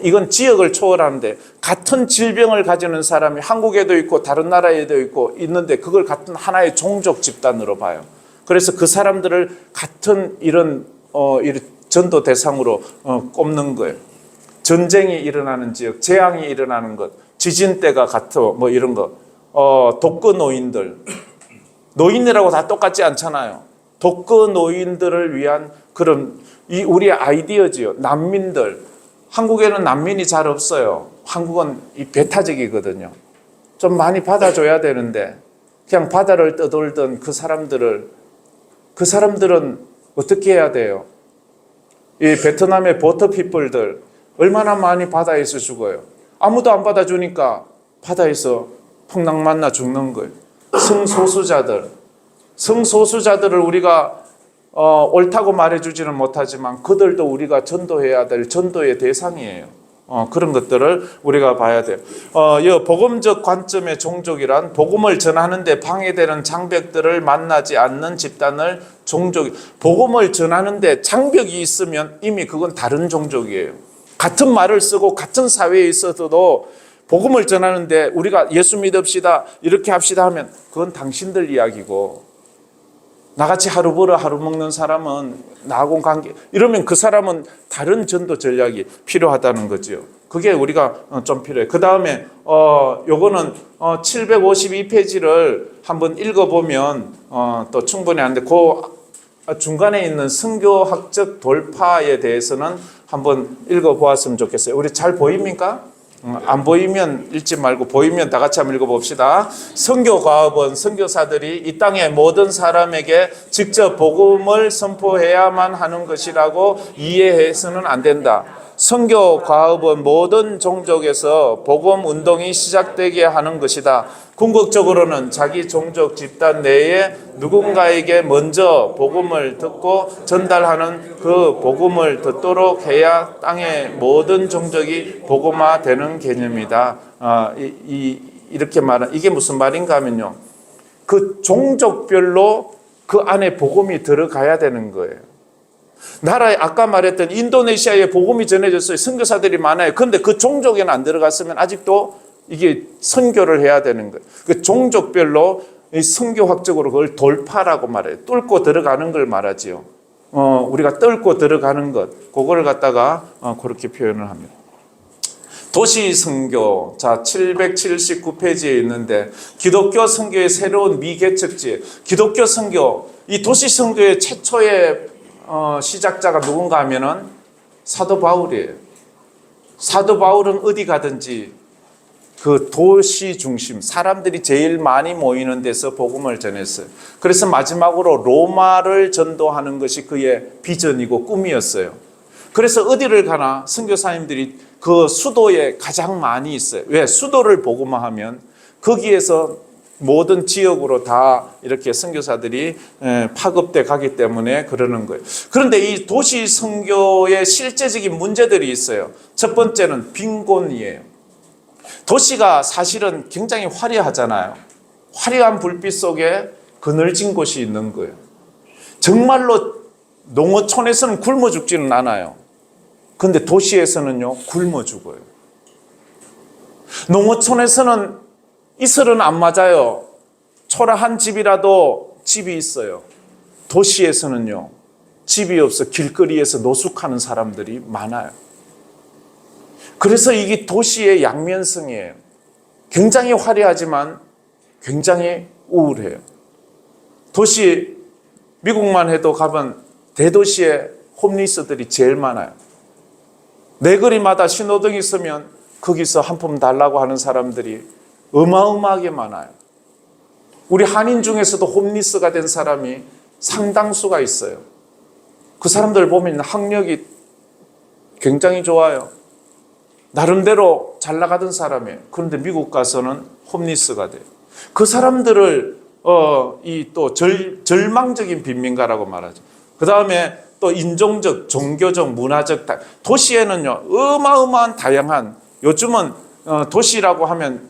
이건 지역을 초월하는데 같은 질병을 가지는 사람이 한국에도 있고 다른 나라에도 있고 있는데 그걸 같은 하나의 종족 집단으로 봐요. 그래서 그 사람들을 같은 이런 전도 대상으로 꼽는 거예요. 전쟁이 일어나는 지역, 재앙이 일어나는 것, 지진대가 같어, 뭐 이런 거. 독거 노인들. 노인이라고 다 똑같지 않잖아요. 독거 노인들을 위한 그런 우리의 아이디어지요. 난민들. 한국에는 난민이 잘 없어요. 한국은 이 배타적이거든요. 좀 많이 받아줘야 되는데 그냥 바다를 떠돌던 그 사람들은 어떻게 해야 돼요? 이 베트남의 보터피플들 얼마나 많이 바다에서 죽어요. 아무도 안 받아주니까 바다에서 풍랑 만나 죽는 거예요. 성소수자들을 우리가 옳다고 말해주지는 못하지만 그들도 우리가 전도해야 될 전도의 대상이에요. 그런 것들을 우리가 봐야 돼요. 이 복음적 관점의 종족이란 복음을 전하는데 방해되는 장벽들을 만나지 않는 집단을 복음을 전하는데 장벽이 있으면 이미 그건 다른 종족이에요. 같은 말을 쓰고 같은 사회에 있어서도 복음을 전하는데 우리가 예수 믿읍시다 이렇게 합시다 하면 그건 당신들 이야기고 나같이 하루 벌어 하루 먹는 사람은 나하고 관계 이러면 그 사람은 다른 전도 전략이 필요하다는 거죠. 그게 우리가 좀 필요해. 그 다음에 요거는 752페이지를 한번 읽어보면 또 충분히 하는데 그 중간에 있는 선교학적 돌파에 대해서는 한번 읽어보았으면 좋겠어요. 우리 잘 보입니까? 안 보이면 읽지 말고 보이면 다 같이 한번 읽어봅시다. 선교과업은 선교사들이 이 땅의 모든 사람에게 직접 복음을 선포해야만 하는 것이라고 이해해서는 안 된다. 선교과업은 모든 종족에서 복음 운동이 시작되게 하는 것이다. 궁극적으로는 자기 종족 집단 내에 누군가에게 먼저 복음을 듣고 전달하는 그 복음을 듣도록 해야 땅의 모든 종족이 복음화되는 개념이다. 이렇게 말한 이게 무슨 말인가 하면요. 그 종족별로 그 안에 복음이 들어가야 되는 거예요. 나라에 아까 말했던 인도네시아에 복음이 전해졌어요. 선교사들이 많아요. 그런데 그 종족에는 안 들어갔으면 아직도 이게 선교를 해야 되는 거예요. 그 종족별로 선교학적으로 그걸 돌파라고 말해요. 뚫고 들어가는 걸 말하지요. 우리가 뚫고 들어가는 것, 그걸 갖다가 그렇게 표현을 합니다. 도시 선교, 자 779페이지에 있는데 기독교 선교의 새로운 미개척지, 기독교 선교, 이 도시 선교의 최초의 시작자가 누군가 하면은 사도 바울이에요. 사도 바울은 어디 가든지 그 도시 중심, 사람들이 제일 많이 모이는 데서 복음을 전했어요. 그래서 마지막으로 로마를 전도하는 것이 그의 비전이고 꿈이었어요. 그래서 어디를 가나 선교사님들이 그 수도에 가장 많이 있어요. 왜? 수도를 복음화하면 거기에서 모든 지역으로 다 이렇게 선교사들이 파급돼 가기 때문에 그러는 거예요. 그런데 이 도시 선교의 실제적인 문제들이 있어요. 첫 번째는 빈곤이에요. 도시가 사실은 굉장히 화려하잖아요. 화려한 불빛 속에 그늘진 곳이 있는 거예요. 정말로 농어촌에서는 굶어 죽지는 않아요. 그런데 도시에서는요, 굶어 죽어요. 농어촌에서는 이슬은 안 맞아요. 초라한 집이라도 집이 있어요. 도시에서는요, 집이 없어 길거리에서 노숙하는 사람들이 많아요. 그래서 이게 도시의 양면성이에요. 굉장히 화려하지만 굉장히 우울해요. 도시, 미국만 해도 가면 대도시에 홈리스들이 제일 많아요. 내 거리마다 신호등이 있으면 거기서 한 푼 달라고 하는 사람들이 어마어마하게 많아요. 우리 한인 중에서도 홈리스가 된 사람이 상당수가 있어요. 그 사람들 보면 학력이 굉장히 좋아요. 나름대로 잘 나가던 사람이에요. 그런데 미국 가서는 홈리스가 돼요. 그 사람들을 이 또 절망적인 빈민가라고 말하죠. 그 다음에 또 인종적, 종교적, 문화적 도시에는요 어마어마한 다양한 요즘은 도시라고 하면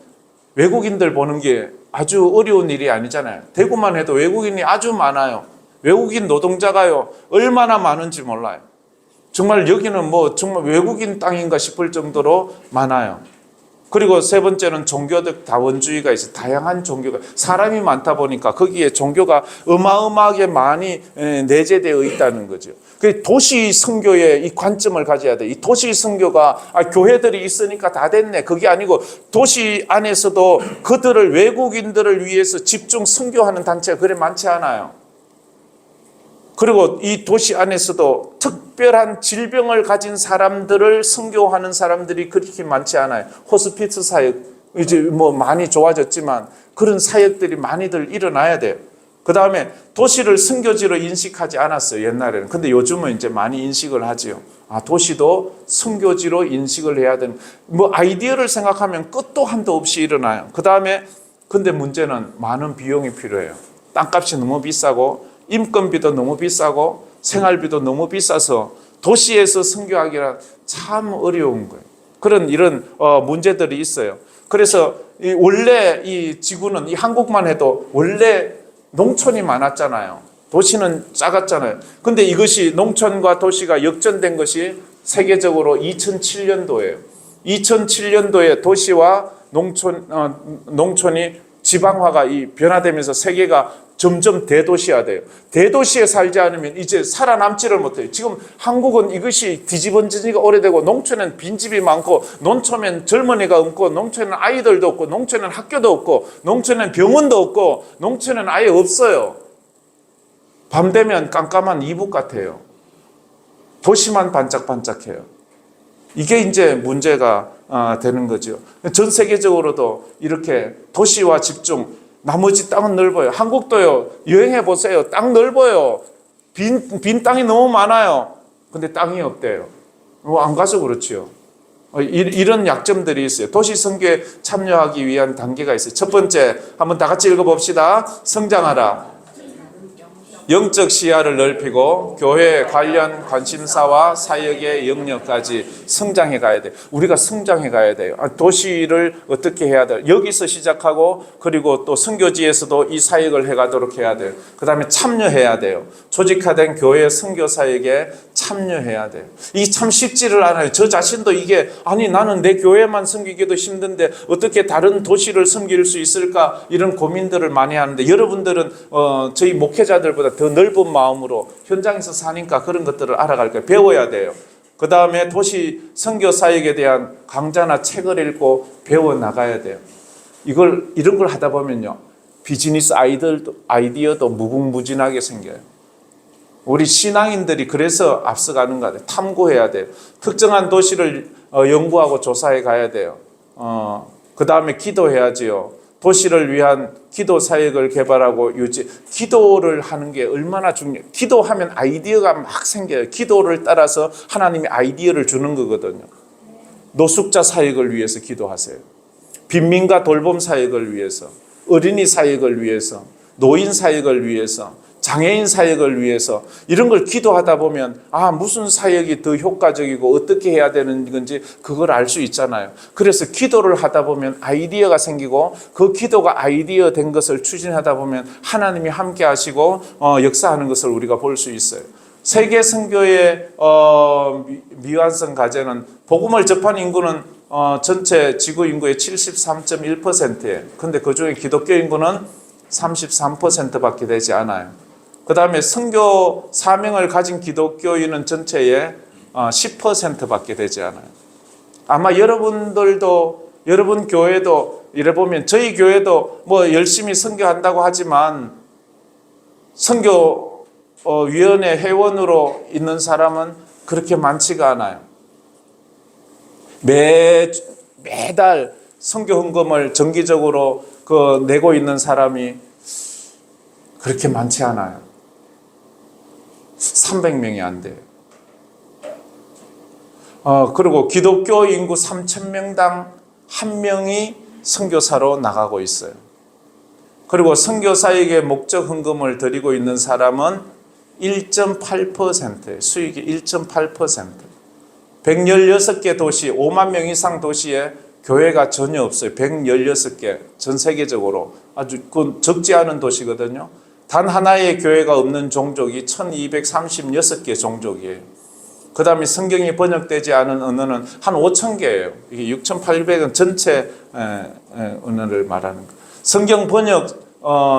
외국인들 보는 게 아주 어려운 일이 아니잖아요. 대구만 해도 외국인이 아주 많아요. 외국인 노동자가요 얼마나 많은지 몰라요. 정말 여기는 뭐 정말 외국인 땅인가 싶을 정도로 많아요. 그리고 세 번째는 종교적 다원주의가 있어요. 다양한 종교가 사람이 많다 보니까 거기에 종교가 어마어마하게 많이 내재되어 있다는 거죠. 그 도시 선교의 이 관점을 가져야 돼. 이 도시 선교가 교회들이 있으니까 다 됐네. 그게 아니고 도시 안에서도 그들을 외국인들을 위해서 집중 선교하는 단체가 그래 많지 않아요. 그리고 이 도시 안에서도 특별한 질병을 가진 사람들을 선교하는 사람들이 그렇게 많지 않아요. 호스피스 사역 이제 뭐 많이 좋아졌지만 그런 사역들이 많이들 일어나야 돼요. 그 다음에 도시를 선교지로 인식하지 않았어요, 옛날에는. 근데 요즘은 이제 많이 인식을 하지요. 도시도 선교지로 인식을 해야 되는, 뭐 아이디어를 생각하면 끝도 한도 없이 일어나요. 그 다음에 근데 문제는 많은 비용이 필요해요. 땅값이 너무 비싸고 인건비도 너무 비싸고 생활비도 너무 비싸서 도시에서 선교하기란 참 어려운 거예요. 이런 문제들이 있어요. 그래서 원래 이 지구는 이 한국만 해도 원래 농촌이 많았잖아요. 도시는 작았잖아요. 근데 이것이 농촌과 도시가 역전된 것이 세계적으로 2007년도예요. 2007년도에 도시와 농촌이 지방화가 변화되면서 세계가 점점 대도시화돼요. 대도시에 살지 않으면 이제 살아남지를 못해요. 지금 한국은 이것이 뒤집어진 지가 오래되고 농촌엔 빈집이 많고 농촌엔 젊은이가 없고 농촌엔 아이들도 없고 농촌엔 학교도 없고 농촌엔 병원도 없고 농촌엔 아예 없어요. 밤 되면 깜깜한 이북 같아요. 도시만 반짝반짝해요. 이게 이제 문제가 되는 거죠. 전 세계적으로도 이렇게 도시와 집중, 나머지 땅은 넓어요. 한국도요. 여행해 보세요. 땅 넓어요. 빈 땅이 너무 많아요. 근데 땅이 없대요. 안 가서 그렇지요. 이런 약점들이 있어요. 도시 선교에 참여하기 위한 단계가 있어요. 첫 번째, 한번 다 같이 읽어봅시다. 성장하라. 영적 시야를 넓히고 교회 관련 관심사와 사역의 영역까지 성장해 가야 돼요. 우리가 성장해 가야 돼요. 도시를 어떻게 해야 돼요? 여기서 시작하고 그리고 또 선교지에서도 이 사역을 해가도록 해야 돼요. 그 다음에 참여해야 돼요. 조직화된 교회 선교 사역에 참여해야 돼요. 이게 참 쉽지를 않아요. 저 자신도 이게 나는 내 교회만 섬기기도 힘든데 어떻게 다른 도시를 섬길 수 있을까 이런 고민들을 많이 하는데 여러분들은 저희 목회자들보다 더 넓은 마음으로 현장에서 사니까 그런 것들을 알아갈 거예요. 배워야 돼요. 그 다음에 도시 선교 사역에 대한 강좌나 책을 읽고 배워 나가야 돼요. 이런 걸 하다 보면요, 비즈니스 아이디어도 무궁무진하게 생겨요. 우리 신앙인들이 그래서 앞서가는 거 같아요. 탐구해야 돼요. 특정한 도시를 연구하고 조사해 가야 돼요. 그 다음에 기도해야지요. 도시를 위한 기도 사역을 개발하고 기도를 하는 게 얼마나 중요해요. 기도하면 아이디어가 막 생겨요. 기도를 따라서 하나님이 아이디어를 주는 거거든요. 노숙자 사역을 위해서 기도하세요. 빈민가 돌봄 사역을 위해서, 어린이 사역을 위해서, 노인 사역을 위해서, 장애인 사역을 위해서 이런 걸 기도하다 보면 무슨 사역이 더 효과적이고 어떻게 해야 되는 건지 그걸 알 수 있잖아요. 그래서 기도를 하다 보면 아이디어가 생기고 그 기도가 아이디어 된 것을 추진하다 보면 하나님이 함께 하시고 역사하는 것을 우리가 볼 수 있어요. 세계 선교의 미완성 과제는 복음을 접한 인구는 전체 지구 인구의 73.1%예요. 근데 그중에 기독교 인구는 33%밖에 되지 않아요. 그 다음에 선교 사명을 가진 기독교인은 전체의 10%밖에 되지 않아요. 아마 여러분들도, 여러분 교회도 이래 보면 저희 교회도 뭐 열심히 선교한다고 하지만 선교위원회 회원으로 있는 사람은 그렇게 많지가 않아요. 매달 선교 헌금을 정기적으로 내고 있는 사람이 그렇게 많지 않아요. 300명이 안 돼요. 그리고 기독교 인구 3,000명당 1명이 선교사로 나가고 있어요. 그리고 선교사에게 목적 헌금을 드리고 있는 사람은 1.8%예요. 수익이 1.8%. 116개 도시, 5만 명 이상 도시에 교회가 전혀 없어요. 116개, 전 세계적으로 아주 적지 않은 도시거든요. 단 하나의 교회가 없는 종족이 1236개 종족이에요. 그 다음에 성경이 번역되지 않은 언어는 한 5,000개예요. 이게 6,800은 전체 언어를 말하는 거예요. 성경 번역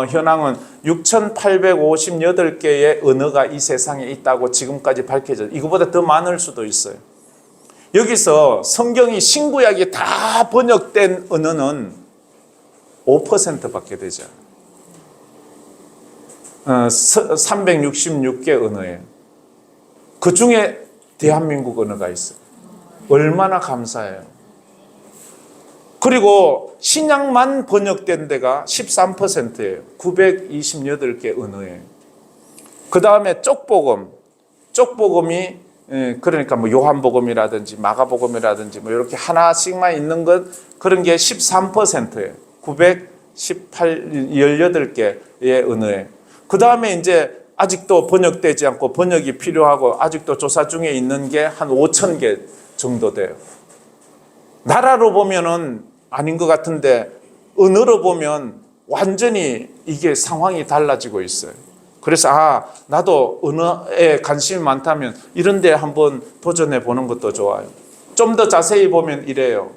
현황은 6,858개의 언어가 이 세상에 있다고 지금까지 밝혀져요. 이거보다 더 많을 수도 있어요. 여기서 성경이 신구약이 다 번역된 언어는 5%밖에 되지 않아요. 366개 언어예요. 그 중에 대한민국 언어가 있어요. 얼마나 감사해요. 그리고 신약만 번역된 데가 13%예요. 928개 언어예요. 그 다음에 쪽복음이 그러니까 뭐 요한복음이라든지 마가복음이라든지 뭐 이렇게 하나씩만 있는 것 그런 게 13%예요. 918개의 언어예요. 그 다음에 이제 아직도 번역되지 않고 번역이 필요하고 아직도 조사 중에 있는 게 한 5,000개 정도 돼요. 나라로 보면은 아닌 것 같은데 언어로 보면 완전히 이게 상황이 달라지고 있어요. 그래서 나도 언어에 관심이 많다면 이런 데 한번 도전해 보는 것도 좋아요. 좀 더 자세히 보면 이래요.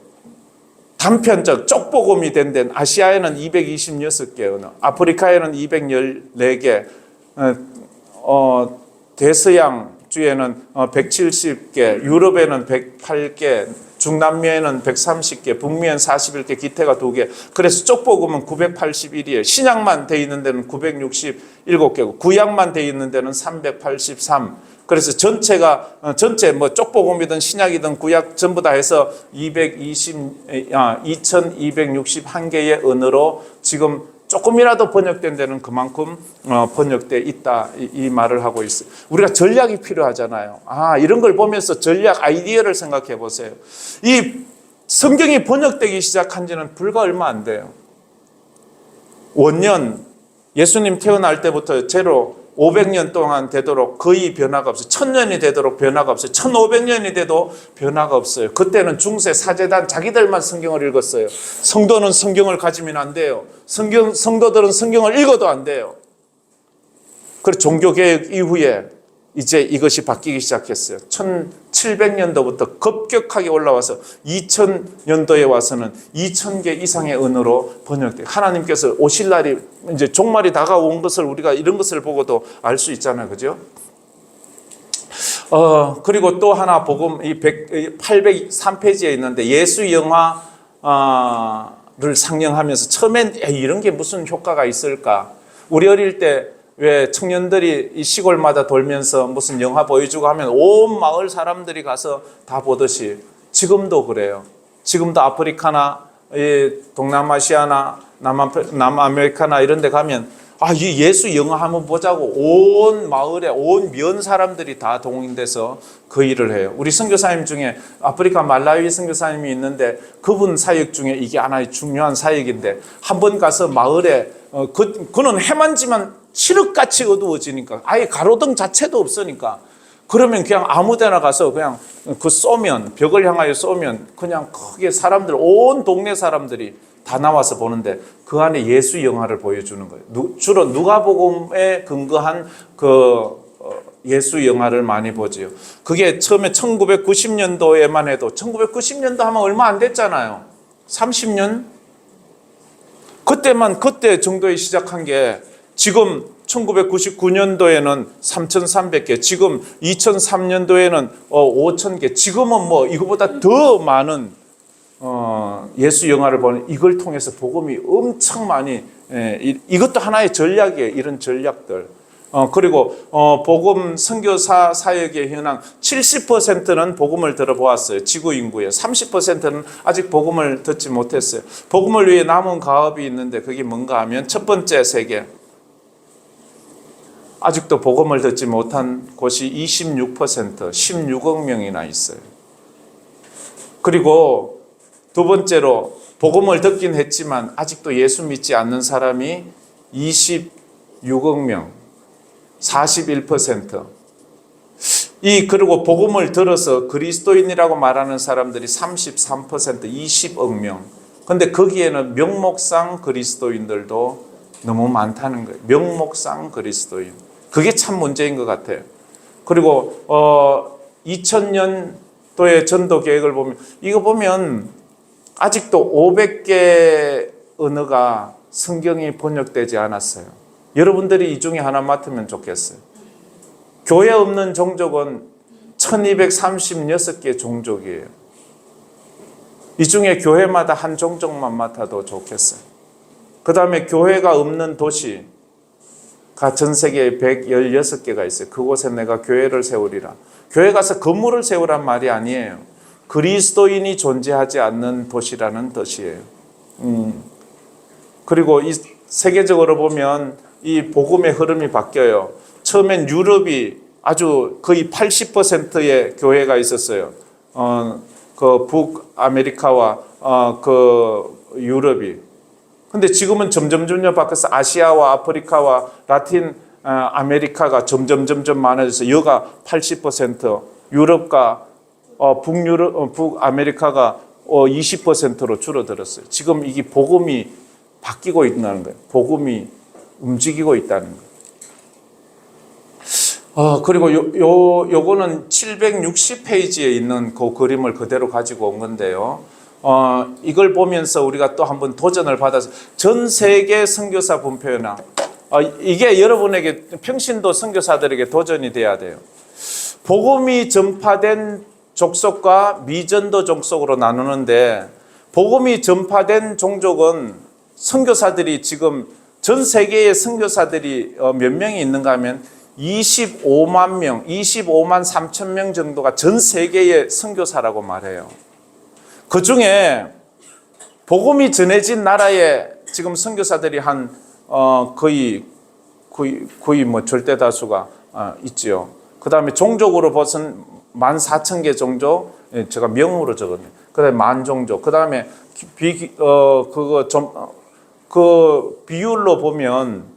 단편적 쪽복음이 된 데는 아시아에는 226개 언어, 아프리카에는 214개, 대서양주에는 170개, 유럽에는 108개, 중남미에는 130개, 북미에는 41개, 기태가 2개. 그래서 쪽복음은 981이에요. 신약만 돼 있는 데는 967개고 구약만 돼 있는 데는 383. 그래서 전체 뭐 쪽복음이든 신약이든 구약 전부 다 해서 2261개의 언어로 지금 조금이라도 번역된 데는 그만큼 번역돼 있다 이 말을 하고 있어요. 우리가 전략이 필요하잖아요. 이런 걸 보면서 전략 아이디어를 생각해 보세요. 이 성경이 번역되기 시작한 지는 불과 얼마 안 돼요. 원년 예수님 태어날 때부터 제로 500년 동안 되도록 거의 변화가 없어요. 1000년이 되도록 변화가 없어요. 1500년이 돼도 변화가 없어요. 그때는 중세 사제단 자기들만 성경을 읽었어요. 성도는 성경을 가지면 안 돼요. 성도들은 성경을 읽어도 안 돼요. 그래서 종교개혁 이후에 이제 이것이 바뀌기 시작했어요. 1700년도부터 급격하게 올라와서 2000년도에 와서는 2000개 이상의 언어로 번역돼요. 하나님께서 오실 날이 이제 종말이 다가온 것을 우리가 이런 것을 보고도 알 수 있잖아요. 그죠? 그리고 또 하나 복음 이 803페이지에 있는데 예수 영화를 상영하면서 처음엔 이런 게 무슨 효과가 있을까? 우리 어릴 때 왜 청년들이 이 시골마다 돌면서 무슨 영화 보여주고 하면 온 마을 사람들이 가서 다 보듯이 지금도 그래요. 지금도 아프리카나 동남아시아나 남아메리카나 이런 데 가면 이 예수 영화 한번 보자고 온 마을에 온 면 사람들이 다 동행돼서 그 일을 해요. 우리 선교사님 중에 아프리카 말라위 선교사님이 있는데 그분 사역 중에 이게 하나의 중요한 사역인데 한번 가서 마을에 그는 해만지만 칠흑같이 어두워지니까 아예 가로등 자체도 없으니까 그러면 그냥 아무 데나 가서 그냥 그 쏘면 벽을 향하여 쏘면 그냥 크게 사람들 온 동네 사람들이 다 나와서 보는데 그 안에 예수 영화를 보여주는 거예요. 주로 누가복음에 근거한 그 예수 영화를 많이 보지요. 그게 처음에 1990년도에만 해도 1990년도 하면 얼마 안 됐잖아요. 30년? 그때 정도에 시작한 게 지금 1999년도에는 3,300개, 지금 2003년도에는 5,000개, 지금은 뭐 이거보다 더 많은 예수 영화를 보는 이걸 통해서 복음이 엄청 많이 이것도 하나의 전략이에요. 이런 전략들. 그리고 복음 선교사 사역의 현황 70%는 복음을 들어보았어요. 지구 인구의 30%는 아직 복음을 듣지 못했어요. 복음을 위해 남은 가업이 있는데 그게 뭔가 하면 첫 번째 세계 아직도 복음을 듣지 못한 곳이 26%, 16억 명이나 있어요. 그리고 두 번째로 복음을 듣긴 했지만 아직도 예수 믿지 않는 사람이 26억 명, 41%. 그리고 복음을 들어서 그리스도인이라고 말하는 사람들이 33%, 20억 명. 근데 거기에는 명목상 그리스도인들도 너무 많다는 거예요. 명목상 그리스도인. 그게 참 문제인 것 같아요. 그리고 2000년도의 전도 계획을 보면 이거 보면 아직도 500개 언어가 성경이 번역되지 않았어요. 여러분들이 이 중에 하나 맡으면 좋겠어요. 교회 없는 종족은 1236개 종족이에요. 이 중에 교회마다 한 종족만 맡아도 좋겠어요. 그 다음에 교회가 없는 도시가 전 세계에 116개가 있어요. 그곳에 내가 교회를 세우리라. 교회 가서 건물을 세우란 말이 아니에요. 그리스도인이 존재하지 않는 도시라는 뜻이에요. 그리고 이 세계적으로 보면 이 복음의 흐름이 바뀌어요. 처음엔 유럽이 아주 거의 80%의 교회가 있었어요. 그 북아메리카와 그 유럽이. 근데 지금은 점점 바뀌어서 아시아와 아프리카와 라틴 아메리카가 점점 많아져서 여가 80%, 유럽과 북아메리카가 20%로 줄어들었어요. 지금 이게 복음이 바뀌고 있다는 거예요. 복음이 움직이고 있다는 거예요. 그리고 요거는 760페이지에 있는 그 그림을 그대로 가지고 온 건데요. 이걸 보면서 우리가 또 한번 도전을 받아서 전 세계 선교사 분표나 이게 여러분에게 평신도 선교사들에게 도전이 돼야 돼요. 복음이 전파된 족속과 미전도 족속으로 나누는데 복음이 전파된 종족은 선교사들이 지금 전 세계의 선교사들이 몇 명이 있는가 하면 25만 명, 25만 3천 명 정도가 전 세계의 선교사라고 말해요. 그 중에 복음이 전해진 나라에 지금 선교사들이 한 거의 뭐 절대 다수가 있지요. 그 다음에 종족으로 보선 14,000개 종족, 제가 명으로 적었네요. 그 다음에 만종족, 그 다음에 그 비율로 보면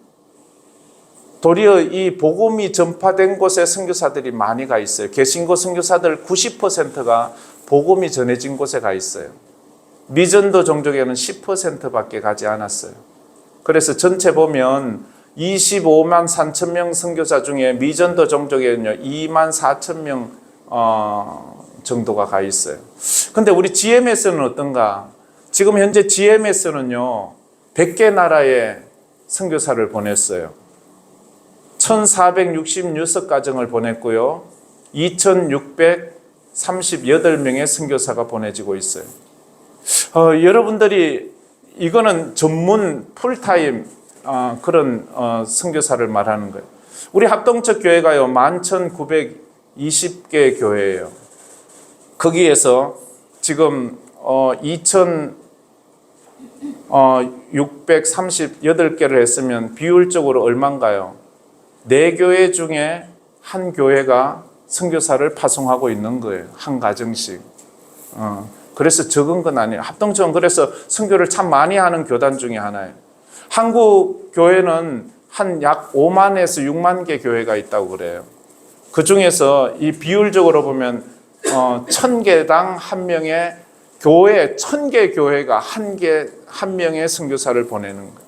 도리어 이 복음이 전파된 곳에 선교사들이 많이 가 있어요. 개신교 선교사들 90%가 복음이 전해진 곳에 가 있어요. 미전도 종족에는 10%밖에 가지 않았어요. 그래서 전체 보면 25만 3천 명 선교사 중에 미전도 종족에는요 2만 4천 명 정도가 가 있어요. 근데 우리 GMS는 어떤가? 지금 현재 GMS는요 100개 나라에 선교사를 보냈어요. 1466가정을 보냈고요. 2638명의 선교사가 보내지고 있어요. 여러분들이 이거는 전문 풀타임 그런 선교사를 말하는 거예요. 우리 합동적 교회가요 11,920개 교회예요. 거기에서 지금 2,638개를 했으면 비율적으로 얼마인가요? 4교회 중에 한 교회가 선교사를 파송하고 있는 거예요. 한 가정씩. 그래서 적은 건 아니에요. 합동적은 그래서 선교를 참 많이 하는 교단 중에 하나예요. 한국 교회는 한 약 5만에서 6만 개 교회가 있다고 그래요. 그 중에서 이 비율적으로 보면 1,000개당 한 명의 교회, 1,000개 교회가 한 명의 선교사를 보내는 거예요.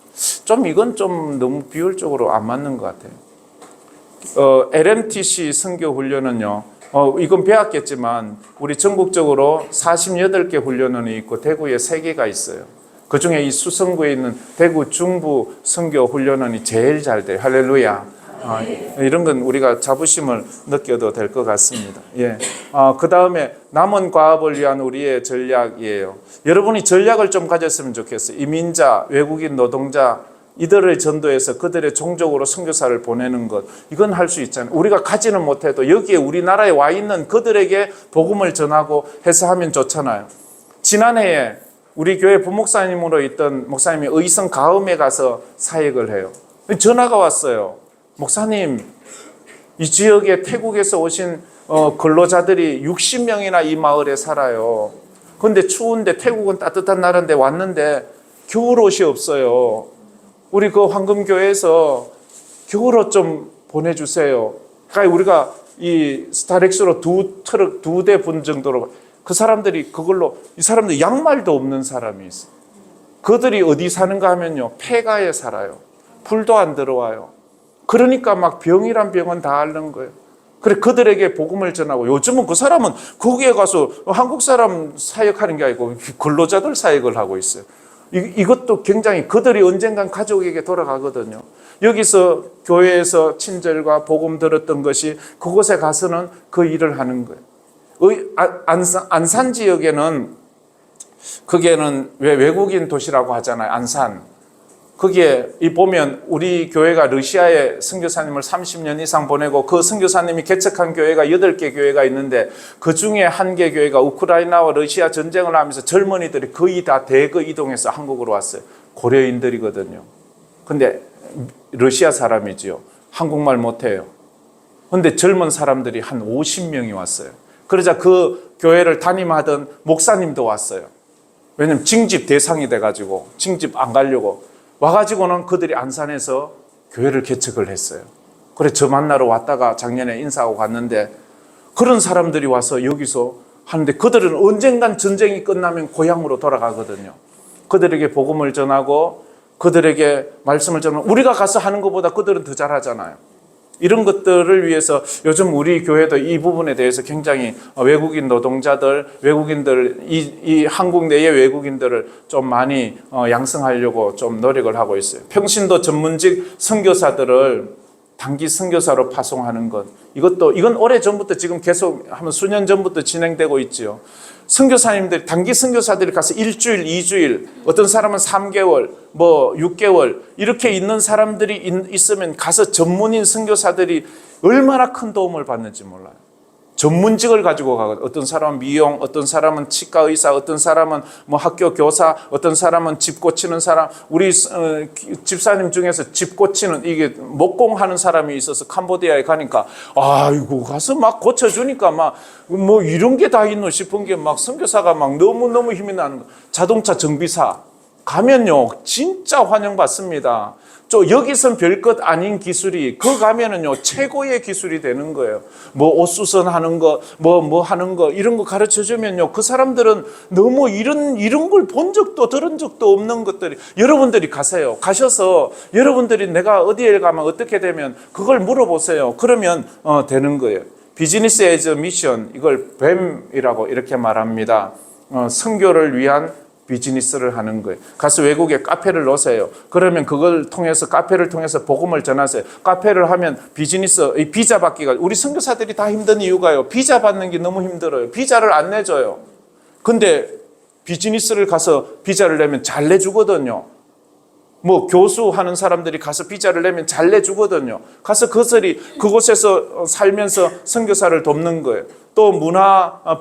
이건 좀 너무 비율적으로 안 맞는 것 같아요. LMTC 선교 훈련은요, 이건 배웠겠지만 우리 전국적으로 48개 훈련원이 있고 대구에 3개가 있어요. 그 중에 이 수성구에 있는 대구 중부 선교 훈련원이 제일 잘 돼요. 할렐루야. 이런 건 우리가 자부심을 느껴도 될 것 같습니다. 예. 그 다음에 남은 과업을 위한 우리의 전략이에요. 여러분이 전략을 좀 가졌으면 좋겠어요. 이민자, 외국인 노동자 이들을 전도해서 그들의 종족으로 선교사를 보내는 것, 이건 할 수 있잖아요. 우리가 가지는 못해도 여기에 우리나라에 와 있는 그들에게 복음을 전하고 해서 하면 좋잖아요. 지난해에 우리 교회 부목사님으로 있던 목사님이 의성 가음에 가서 사역을 해요. 전화가 왔어요. 목사님, 이 지역에 태국에서 오신 근로자들이 60명이나 이 마을에 살아요. 근데 추운데 태국은 따뜻한 나라인데 왔는데 겨울옷이 없어요. 우리 그 황금교회에서 겨울옷 좀 보내주세요. 그러니까 우리가 이 스타렉스로 2트럭 2대 분 정도로 그 사람들이 그걸로 이 사람들 양말도 없는 사람이 있어요. 그들이 어디 사는가 하면요, 폐가에 살아요. 불도 안 들어와요. 그러니까 막 병이란 병은 다 앓는 거예요. 그래 그들에게 복음을 전하고 요즘은 그 사람은 거기에 가서 한국 사람 사역하는 게 아니고 근로자들 사역을 하고 있어요. 이것도 굉장히 그들이 언젠간 가족에게 돌아가거든요. 여기서 교회에서 친절과 복음 들었던 것이 그곳에 가서는 그 일을 하는 거예요. 안산 지역에는 거기에는 왜 외국인 도시라고 하잖아요. 안산. 거기에 보면 우리 교회가 러시아에 선교사님을 30년 이상 보내고 그 선교사님이 개척한 교회가 8개 교회가 있는데 그 중에 한 개 교회가 우크라이나와 러시아 전쟁을 하면서 젊은이들이 거의 다 대거 이동해서 한국으로 왔어요. 고려인들이거든요. 근데 러시아 사람이지요. 한국말 못해요. 근데 젊은 사람들이 한 50명이 왔어요. 그러자 그 교회를 담임하던 목사님도 왔어요. 왜냐면 징집 대상이 돼가지고 징집 안 가려고 와가지고는 그들이 안산에서 교회를 개척을 했어요. 그래 저 만나러 왔다가 작년에 인사하고 갔는데 그런 사람들이 와서 여기서 하는데 그들은 언젠간 전쟁이 끝나면 고향으로 돌아가거든요. 그들에게 복음을 전하고 그들에게 말씀을 전하고 우리가 가서 하는 것보다 그들은 더 잘하잖아요. 이런 것들을 위해서 요즘 우리 교회도 이 부분에 대해서 굉장히 외국인 노동자들, 외국인들, 이 한국 내의 외국인들을 좀 많이 양성하려고 좀 노력을 하고 있어요. 평신도 전문직 선교사들을 단기 선교사로 파송하는 것. 이건 오래전부터 지금 계속 한 수년 전부터 진행되고 있지요. 선교사님들, 단기 선교사들이 가서 1주일, 2주일, 어떤 사람은 3개월, 6개월 이렇게 있는 사람들이 있으면 가서 전문인 선교사들이 얼마나 큰 도움을 받는지 몰라요. 전문직을 가지고 가거든요. 어떤 사람은 미용, 어떤 사람은 치과 의사, 어떤 사람은 학교 교사, 어떤 사람은 집 고치는 사람. 우리 집사님 중에서 집 고치는 이게 목공하는 사람이 있어서 캄보디아에 가니까 아이고 가서 막 고쳐주니까 막 이런 게 다 있노 싶은 게 막 선교사가 막 너무너무 힘이 나는 거. 자동차 정비사 가면요 진짜 환영받습니다. 여기선 별것 아닌 기술이 그 가면은요 최고의 기술이 되는 거예요. 옷 수선하는 거, 하는 거 이런 거 가르쳐 주면요 그 사람들은 너무 이런 걸 본 적도 들은 적도 없는 것들이 여러분들이 가세요. 가셔서 여러분들이 내가 어디에 가면 어떻게 되면 그걸 물어보세요. 그러면 되는 거예요. 비즈니스 에즈 미션 이걸 뱀이라고 이렇게 말합니다. 선교를 위한 비즈니스를 하는 거예요. 가서 외국에 카페를 놓으세요. 그러면 그걸 통해서 카페를 통해서 복음을 전하세요. 카페를 하면 비즈니스 비자 받기가 우리 선교사들이 다 힘든 이유가요. 비자 받는 게 너무 힘들어요. 비자를 안 내줘요. 근데 비즈니스를 가서 비자를 내면 잘 내주거든요. 교수 하는 사람들이 가서 비자를 내면 잘 내주거든요. 가서 그곳에서 살면서 선교사를 돕는 거예요. 또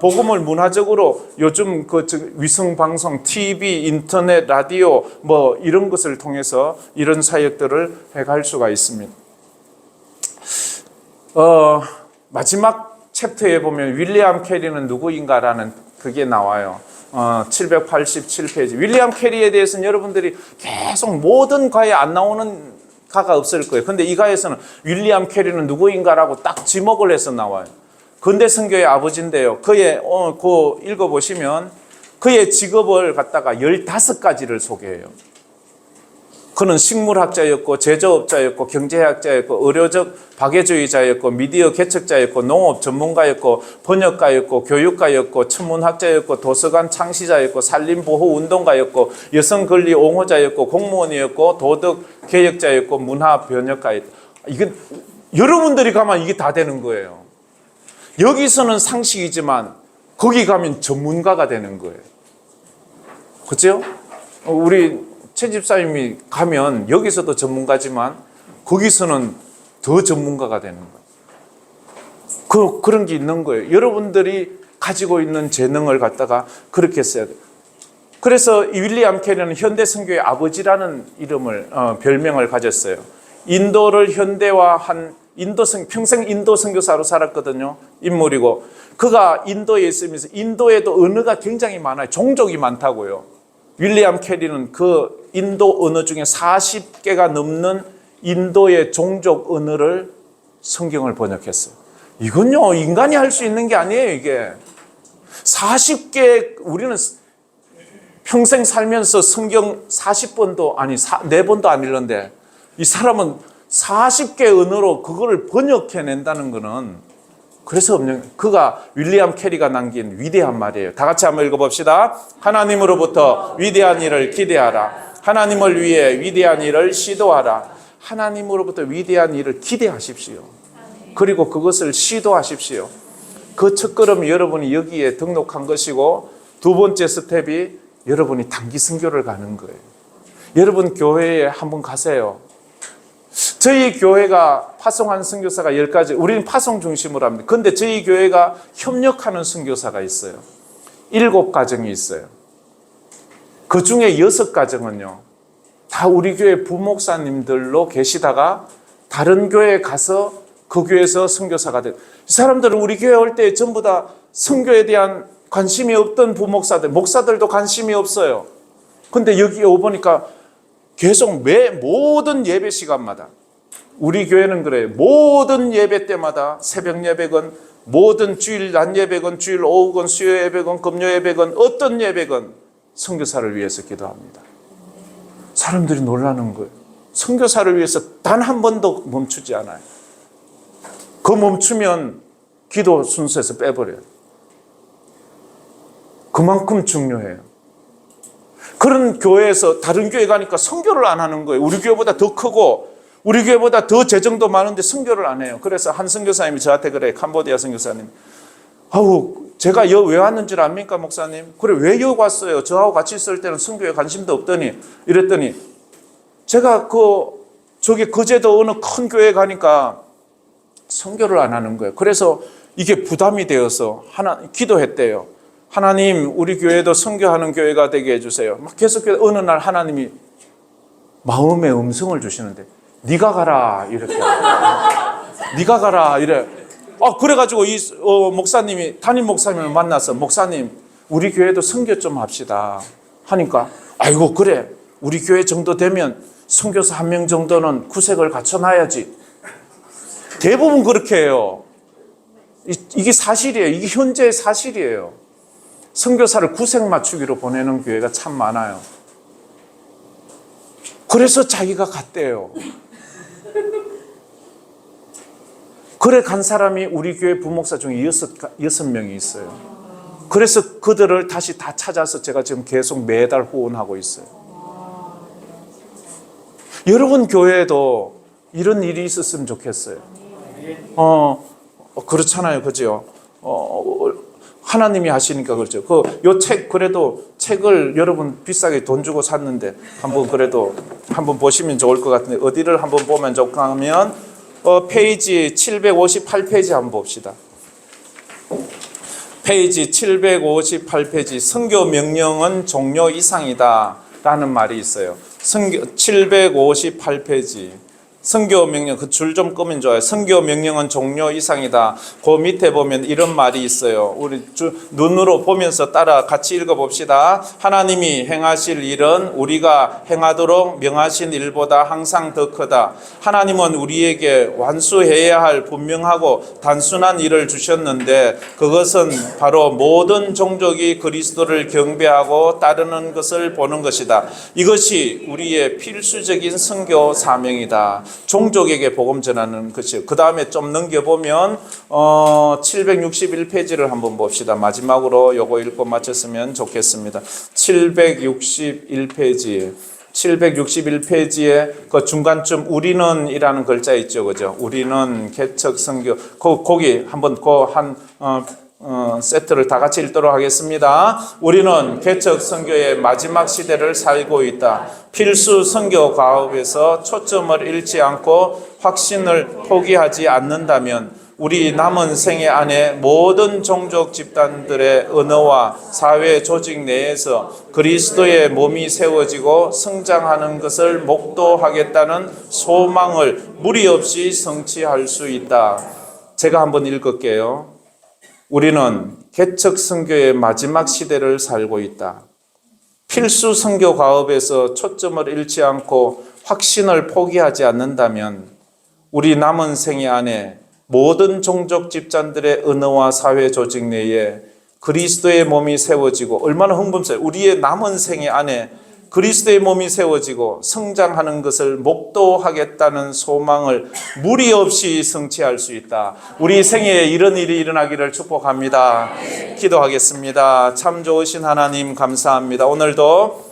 복음을 문화적으로 요즘 위성 방송, TV, 인터넷, 라디오 이런 것을 통해서 이런 사역들을 해갈 수가 있습니다. 마지막 챕터에 보면 윌리엄 캐리는 누구인가라는 그게 나와요. 787페이지. 윌리엄 캐리에 대해서는 여러분들이 계속 모든 과에 안 나오는 가가 없을 거예요. 근데 이 가에서는 윌리엄 캐리는 누구인가라고 딱 지목을 해서 나와요. 근대 선교의 아버지인데요. 읽어보시면 그의 직업을 갖다가 15가지를 소개해요. 그는 식물학자였고 제조업자였고 경제학자였고 의료적 박애주의자였고 미디어 개척자였고 농업 전문가였고 번역가였고 교육가였고 천문학자였고 도서관 창시자였고 산림보호운동가였고 여성권리 옹호자였고 공무원이었고 도덕개혁자였고 문화변혁가였다. 이건 여러분들이 가면 이게 다 되는 거예요. 여기서는 상식이지만 거기 가면 전문가가 되는 거예요. 그렇죠? 우리 최 집사님이 가면 여기서도 전문가지만 거기서는 더 전문가가 되는 거예요. 그런 게 있는 거예요. 여러분들이 가지고 있는 재능을 갖다가 그렇게 써야 돼요. 그래서 이 윌리엄 캐리는 현대 선교의 아버지라는 별명을 가졌어요. 인도를 현대화한 평생 인도 선교사로 살았거든요. 인물이고 그가 인도에 있으면서 인도에도 언어가 굉장히 많아요. 종족이 많다고요. 윌리엄 캐리는 그 인도 언어 중에 40개가 넘는 인도의 종족 언어를 성경을 번역했어요. 이건요 인간이 할 수 있는 게 아니에요. 이게 40개 우리는 평생 살면서 성경 40번도 아니 4번도 안 읽는데 이 사람은 40개 언어로 그거를 번역해낸다는 거는 그래서 그가 윌리엄 캐리가 남긴 위대한 말이에요. 다 같이 한번 읽어봅시다. 하나님으로부터 위대한 일을 기대하라. 하나님을 위해 위대한 일을 시도하라. 하나님으로부터 위대한 일을 기대하십시오. 그리고 그것을 시도하십시오. 그 첫걸음이 여러분이 여기에 등록한 것이고 두 번째 스텝이 여러분이 단기 선교를 가는 거예요. 여러분 교회에 한번 가세요. 저희 교회가 파송한 선교사가 10가지, 우리는 파송 중심으로 합니다. 그런데 저희 교회가 협력하는 선교사가 있어요. 7가정이 있어요. 그 중에 6가정은요, 다 우리 교회 부목사님들로 계시다가 다른 교회에 가서 그 교회에서 선교사가 돼요. 이 사람들은 우리 교회 올 때 전부 다 선교에 대한 관심이 없던 부목사들, 목사들도 관심이 없어요. 근데 여기에 오보니까 계속 모든 예배 시간마다 우리 교회는 그래요. 모든 예배 때마다 새벽 예배건 모든 주일 낮 예배건 주일 오후건 수요 예배건 금요 예배건 어떤 예배건 선교사를 위해서 기도합니다. 사람들이 놀라는 거예요. 선교사를 위해서 단 한 번도 멈추지 않아요. 그 멈추면 기도 순서에서 빼버려요. 그만큼 중요해요. 그런 교회에서 다른 교회 가니까 선교를 안 하는 거예요. 우리 교회보다 더 크고 우리 교회보다 더 재정도 많은데 선교를 안 해요. 그래서 한 선교사님이 저한테 그래요. 캄보디아 선교사님. 제가 여 왜 왔는 줄 압니까, 목사님? 그래, 왜 여기 왔어요? 저하고 같이 있을 때는 선교에 관심도 없더니 이랬더니 제가 거제도 어느 큰 교회 가니까 선교를 안 하는 거예요. 그래서 이게 부담이 되어서 기도했대요. 하나님, 우리 교회도 선교하는 교회가 되게 해주세요. 막 계속 어느 날 하나님이 마음의 음성을 주시는데 네가 가라 이렇게. 네가 가라 이래. 그래가지고 이 목사님이 담임 목사님을 만나서 목사님, 우리 교회도 선교 좀 합시다 하니까 아이고 그래, 우리 교회 정도 되면 선교사 1명 정도는 구색을 갖춰놔야지. 대부분 그렇게 해요. 이게 사실이에요. 이게 현재의 사실이에요. 선교사를 구색 맞추기로 보내는 교회가 참 많아요. 그래서 자기가 갔대요. 그래 간 사람이 우리 교회 부목사 중에 6명이 있어요. 그래서 그들을 다시 다 찾아서 제가 지금 계속 매달 후원하고 있어요. 여러분 교회에도 이런 일이 있었으면 좋겠어요. 그렇잖아요. 그죠? 하나님이 하시니까 그렇죠. 요 책, 그래도 책을 여러분 비싸게 돈 주고 샀는데 한번 보시면 좋을 것 같은데 어디를 한번 보면 좋냐면 페이지 758페이지 한번 봅시다. 페이지 758페이지 선교 명령은 종료 이상이다 라는 말이 있어요. 758페이지 선교 명령, 그 줄 좀 끄면 좋아요. 선교 명령은 종료 이상이다. 그 밑에 보면 이런 말이 있어요. 우리 눈으로 보면서 따라 같이 읽어봅시다. 하나님이 행하실 일은 우리가 행하도록 명하신 일보다 항상 더 크다. 하나님은 우리에게 완수해야 할 분명하고 단순한 일을 주셨는데 그것은 바로 모든 종족이 그리스도를 경배하고 따르는 것을 보는 것이다. 이것이 우리의 필수적인 선교 사명이다. 종족에게 복음 전하는 것이요. 그 다음에 좀 넘겨보면 761페이지를 한번 봅시다. 마지막으로 요거 읽고 마쳤으면 좋겠습니다. 761페이지에 그 중간쯤 우리는 이라는 글자 있죠. 그죠? 우리는 개척 선교. 거기 한번 세트를 다 같이 읽도록 하겠습니다. 우리는 개척 선교의 마지막 시대를 살고 있다. 필수 선교 과업에서 초점을 잃지 않고 확신을 포기하지 않는다면 우리 남은 생애 안에 모든 종족 집단들의 언어와 사회 조직 내에서 그리스도의 몸이 세워지고 성장하는 것을 목도하겠다는 소망을 무리 없이 성취할 수 있다. 제가 한번 읽을게요. 우리는 개척 선교의 마지막 시대를 살고 있다. 필수 선교 과업에서 초점을 잃지 않고 확신을 포기하지 않는다면 우리 남은 생애 안에 모든 종족 집단들의 언어와 사회 조직 내에 그리스도의 몸이 세워지고, 얼마나 흥분스러워요. 우리의 남은 생애 안에 그리스도의 몸이 세워지고 성장하는 것을 목도하겠다는 소망을 무리 없이 성취할 수 있다. 우리 생애에 이런 일이 일어나기를 축복합니다. 기도하겠습니다. 참 좋으신 하나님 감사합니다. 오늘도